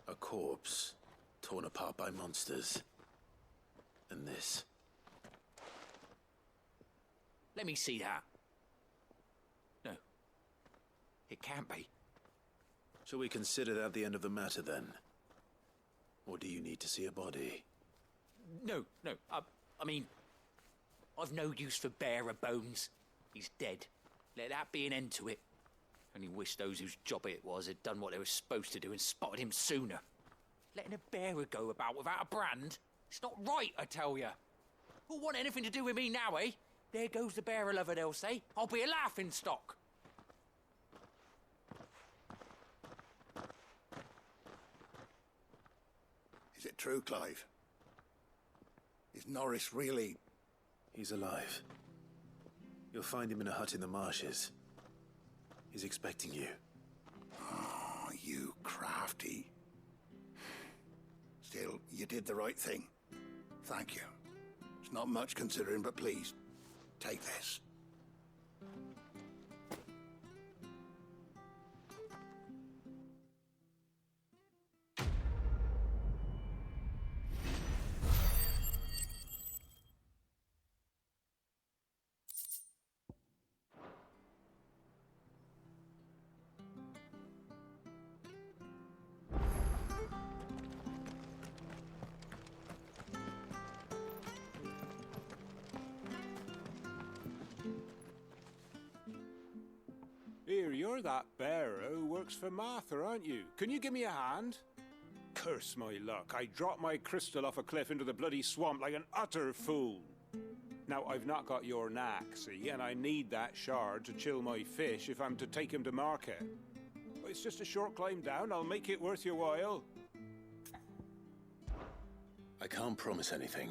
A corpse, torn apart by monsters. And this. Let me see that. No. It can't be. Shall we consider that the end of the matter, then? Or do you need to see a body? No. I mean, I've no use for bearer bones. He's dead. Let that be an end to it. Only wish those whose job it was had done what they were supposed to do and spotted him sooner. Letting a bearer go about without a brand? It's not right, I tell you. Who'll want anything to do with me now, eh? There goes the bearer lover, they'll say. I'll be a laughing stock. Is it true, Clive? Is Norris really... He's alive. You'll find him in a hut in the marshes. He's expecting you. Oh, you crafty. Still, you did the right thing. Thank you. It's not much considering, but please, take this. Here, you're that bearer who works for Martha, aren't you? Can you give me a hand? Curse my luck, I dropped my crystal off a cliff into the bloody swamp like an utter fool. Now, I've not got your knack, see, and I need that shard to chill my fish if I'm to take him to market. But it's just a short climb down, I'll make it worth your while. I can't promise anything.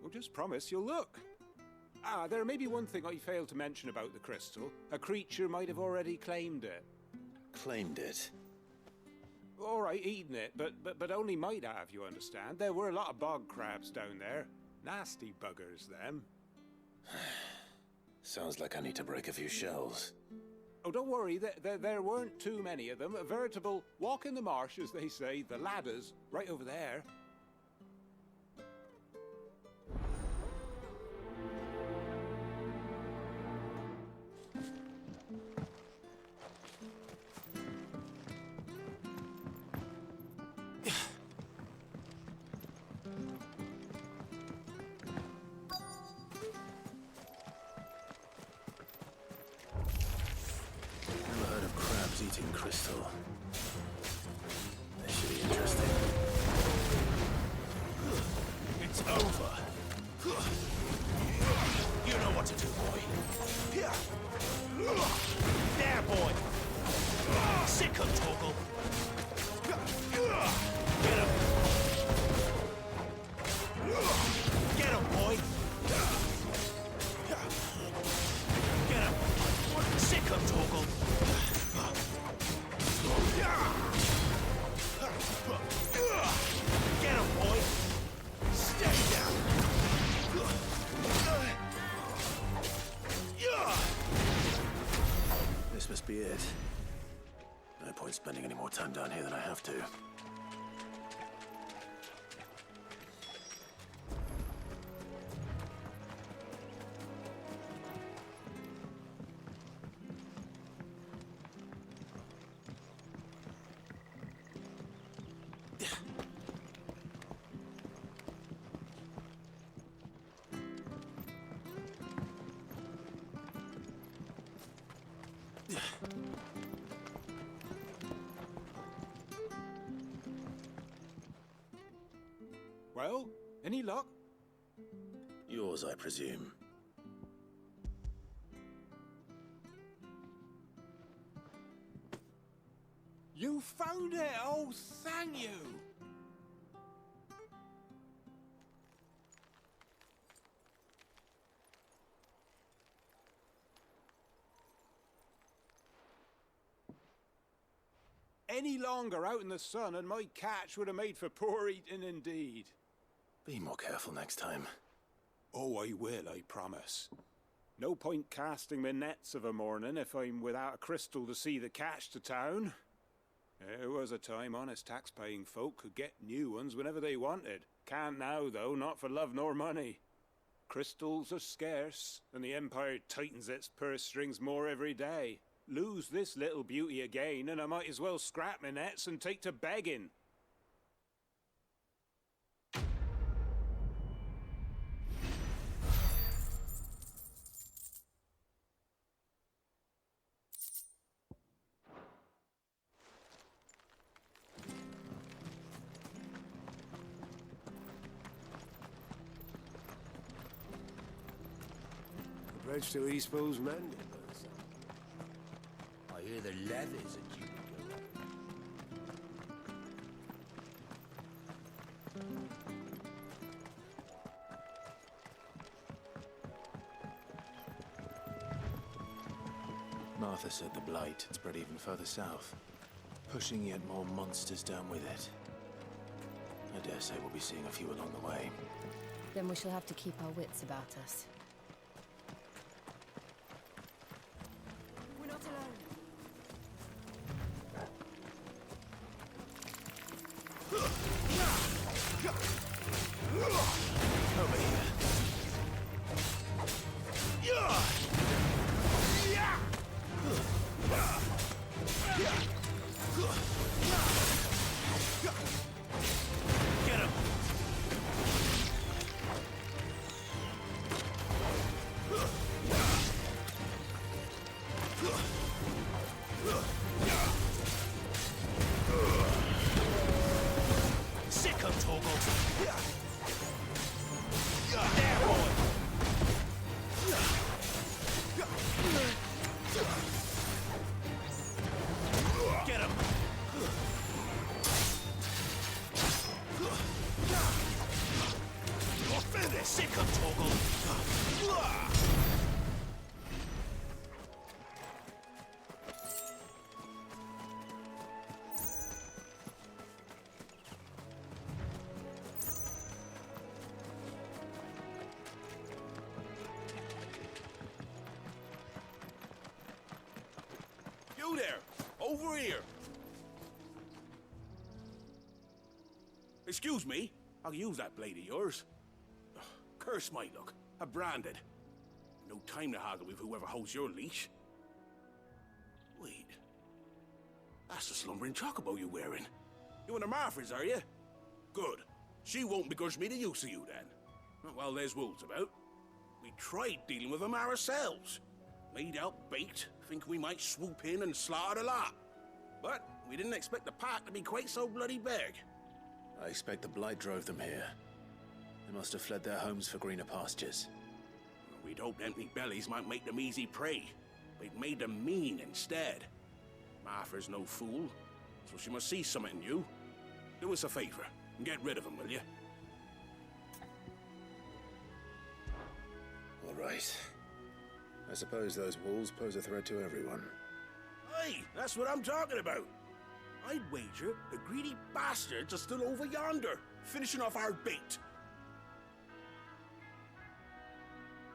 Well, just promise you'll look. Ah, there may be one thing I failed to mention about the crystal. A creature might have already claimed it. Claimed it? All right, eaten it, but only might have, you understand. There were a lot of bog crabs down there. Nasty buggers, them. Sounds like I need to break a few shells. Oh, don't worry, there weren't too many of them. A veritable walk in the marsh, as they say. The ladders, right over there. Never heard of crabs eating crystal. This should be interesting. It's over. You know what to do, boy. There, boy. Sick him, Torgal. Get him. Get him, boy. Get him. Sick him, Torgal. Get him, boy. Stay down. This must be it. No point spending any more time down here than I have to. Well, any luck? Yours, I presume. You found it! Oh, thank you! any longer out in the sun, and my catch would have made for poor eating indeed. Be more careful next time. Oh, I will, I promise. No point casting my nets of a morning if I'm without a crystal to see the catch to town. There was a time honest tax-paying folk could get new ones whenever they wanted. Can't now, though, not for love nor money. Crystals are scarce, and the Empire tightens its purse strings more every day. Lose this little beauty again, and I might as well scrap my nets and take to begging. The bridge to East Pool's mended. I hear the levies are due to go up. Martha said the blight had spread even further south, pushing yet more monsters down with it. I dare say we'll be seeing a few along the way. Then we shall have to keep our wits about us. We're not alone. Over here. Get him! Sick him, Torgal! There, boy! Get him! You're finished! Sick him, Torgal! You there! Over here! Excuse me, I'll use that blade of yours. Ugh, curse my luck. I'm branded. No time to haggle with whoever holds your leash. Wait. That's the slumbering chocobo you're wearing. You and the Marfors, are you? Good. She won't begrudge me the use of you, then. Not while there's wolves about. We tried dealing with them ourselves. Made out baked, think we might swoop in and slaughter the lot. But we didn't expect the pack to be quite so bloody big. I expect the blight drove them here. They must have fled their homes for greener pastures. We'd hoped empty bellies might make them easy prey. But it made them mean instead. Martha's no fool, so she must see something in you. Do us a favor and get rid of them, will you? All right. I suppose those wolves pose a threat to everyone. Hey, that's what I'm talking about. I'd wager the greedy bastards are still over yonder, finishing off our bait.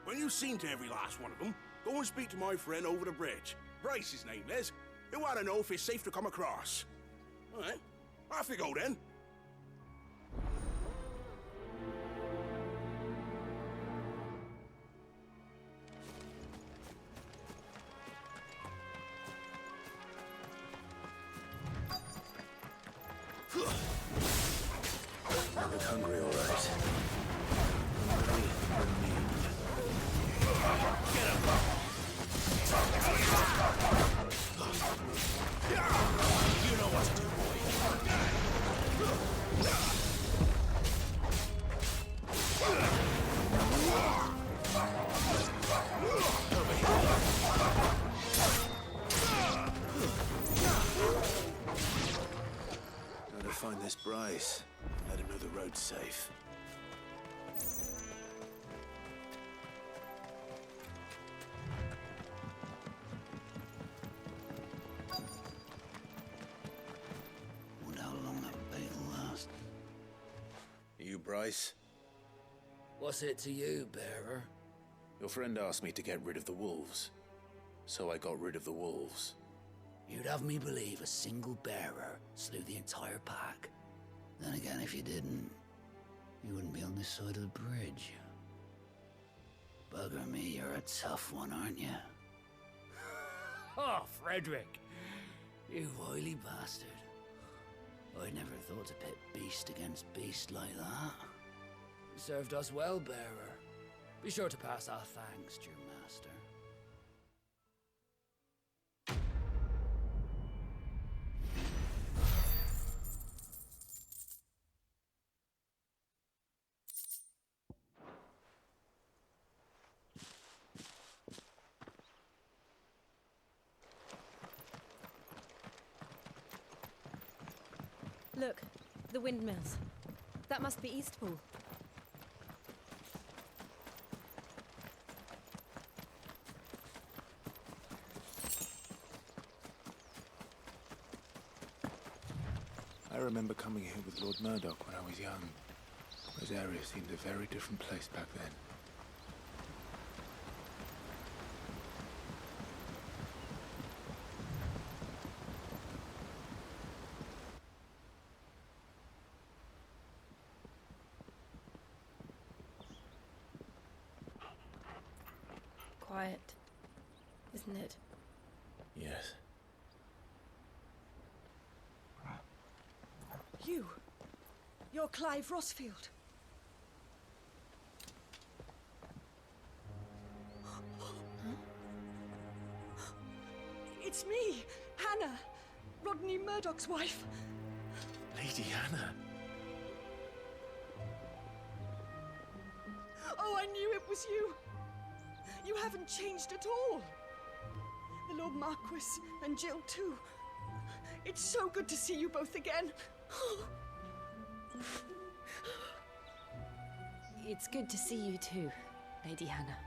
When you've seen to every last one of them, go and speak to my friend over the bridge. Bryce, his name is. He'll want to know if it's safe to come across. All right, off you go then. I look hungry, all right. Hungry and mean. Get him! You know what to do, boy. Over here. Gotta find this Bryce. Let him know the road's safe. You Bryce? What's it to you, bearer? Your friend asked me to get rid of the wolves, so I got rid of the wolves. You'd have me believe a single bearer slew the entire pack. Then again, if you didn't, you wouldn't be on this side of the bridge. Bugger me, you're a tough one, aren't you? Oh, Frederick! You wily bastard. I never thought to pit beast against beast like that. You served us well, bearer. Be sure to pass our thanks to your master. Look, the windmills. That must be Eastpool. I remember coming here with Lord Murdoch when I was young. This area seemed a very different place back then. Quiet, isn't it? Yes. You're Clive Rossfield. It's me, Hannah, Rodney Murdoch's wife. Lady Hannah. Oh, I knew it was you. You haven't changed at all. The Lord Marquis and Jill too. It's so good to see you both again. It's good to see you too, Lady Hannah.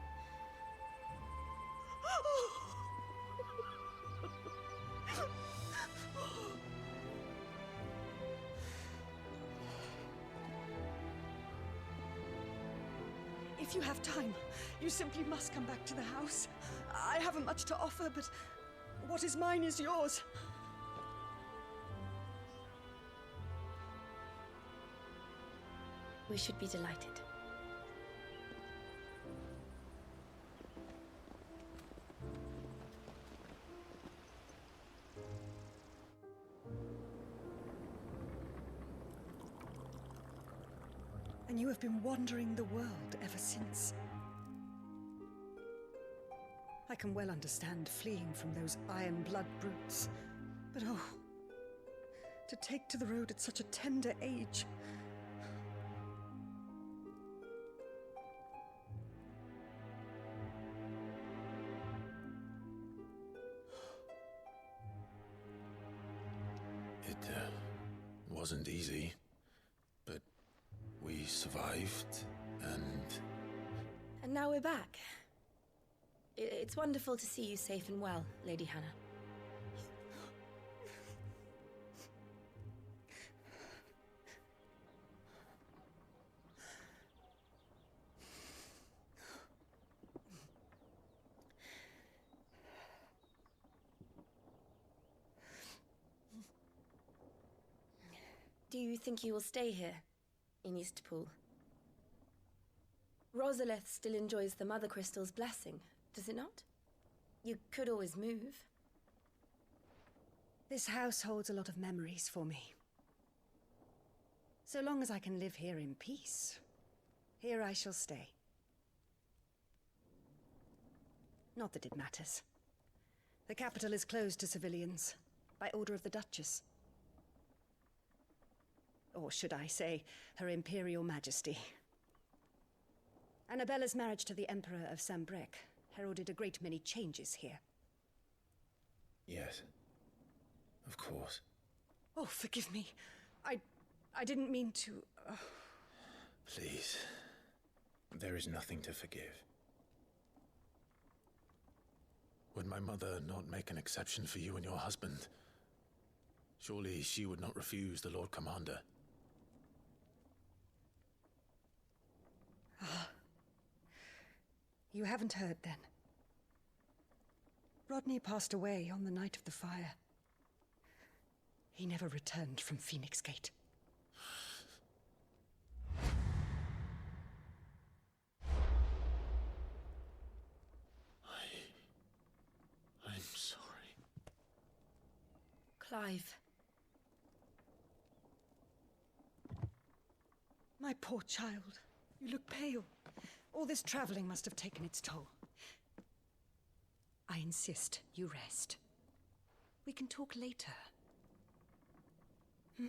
If you have time, you simply must come back to the house. I haven't much to offer, but what is mine is yours. We should be delighted. And you have been wandering the world ever since. I can well understand fleeing from those iron blood brutes, but oh, to take to the road at such a tender age. It wasn't easy, but we survived, and... And now we're back. It's wonderful to see you safe and well, Lady Hannah. Do you think you will stay here, in Eastpool? Rosalith still enjoys the Mother Crystal's blessing, does it not? You could always move. This house holds a lot of memories for me. So long as I can live here in peace, here I shall stay. Not that it matters. The capital is closed to civilians, by order of the Duchess. Or should I say, Her Imperial Majesty. Annabella's marriage to the Emperor of Sambrec heralded a great many changes here. Yes. Of course. Oh, forgive me. I didn't mean to... Please. There is nothing to forgive. Would my mother not make an exception for you and your husband? Surely she would not refuse the Lord Commander. You haven't heard, then. Rodney passed away on the night of the fire. He never returned from Phoenix Gate. I'm sorry. Clive. My poor child. You look pale. All this traveling must have taken its toll. I insist you rest. We can talk later. Hmm?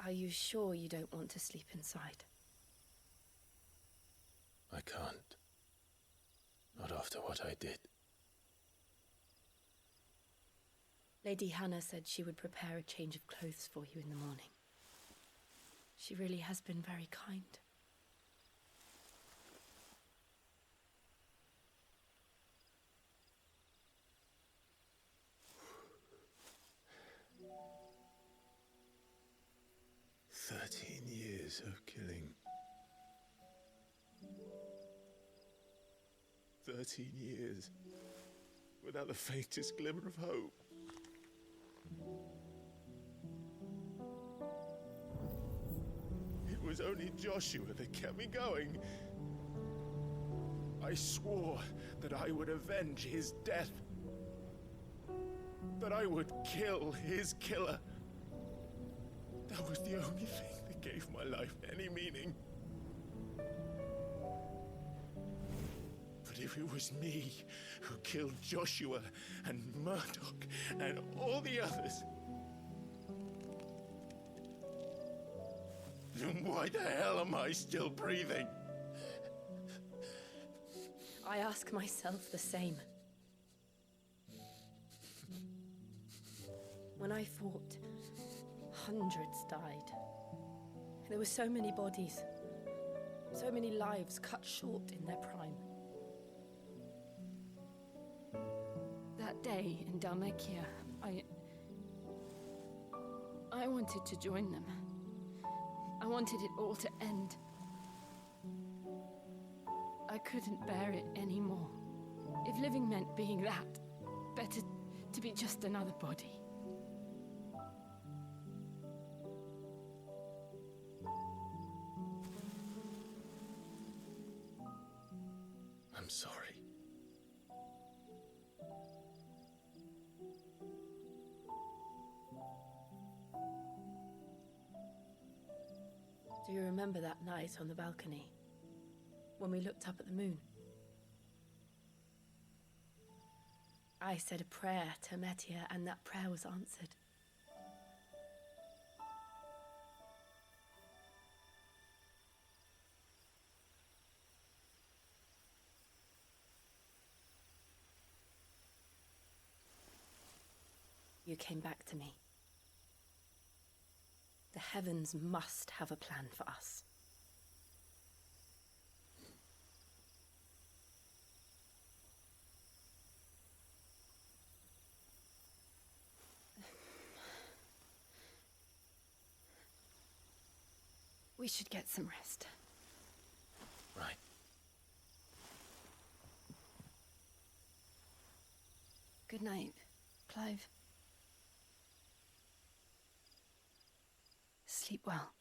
Are you sure you don't want to sleep inside? I can't. Not after what I did. Lady Hannah said she would prepare a change of clothes for you in the morning. She really has been very kind. Years of killing. 13 years without the faintest glimmer of hope. It was only Joshua that kept me going. I swore that I would avenge his death. That I would kill his killer. That was the only thing that gave my life any meaning. But if it was me who killed Joshua and Murdoch and all the others, then why the hell am I still breathing? I ask myself the same. When I fought, hundreds died. There were so many bodies, so many lives cut short in their prime. That day in Dalmekia, I wanted to join them. I wanted it all to end. I couldn't bear it anymore. If living meant being that, better to be just another body. I'm sorry. Do you remember that night on the balcony, when we looked up at the moon? I said a prayer to Metia, and that prayer was answered. You came back to me. The heavens must have a plan for us. We should get some rest. Right. Good night, Clive. Sleep well.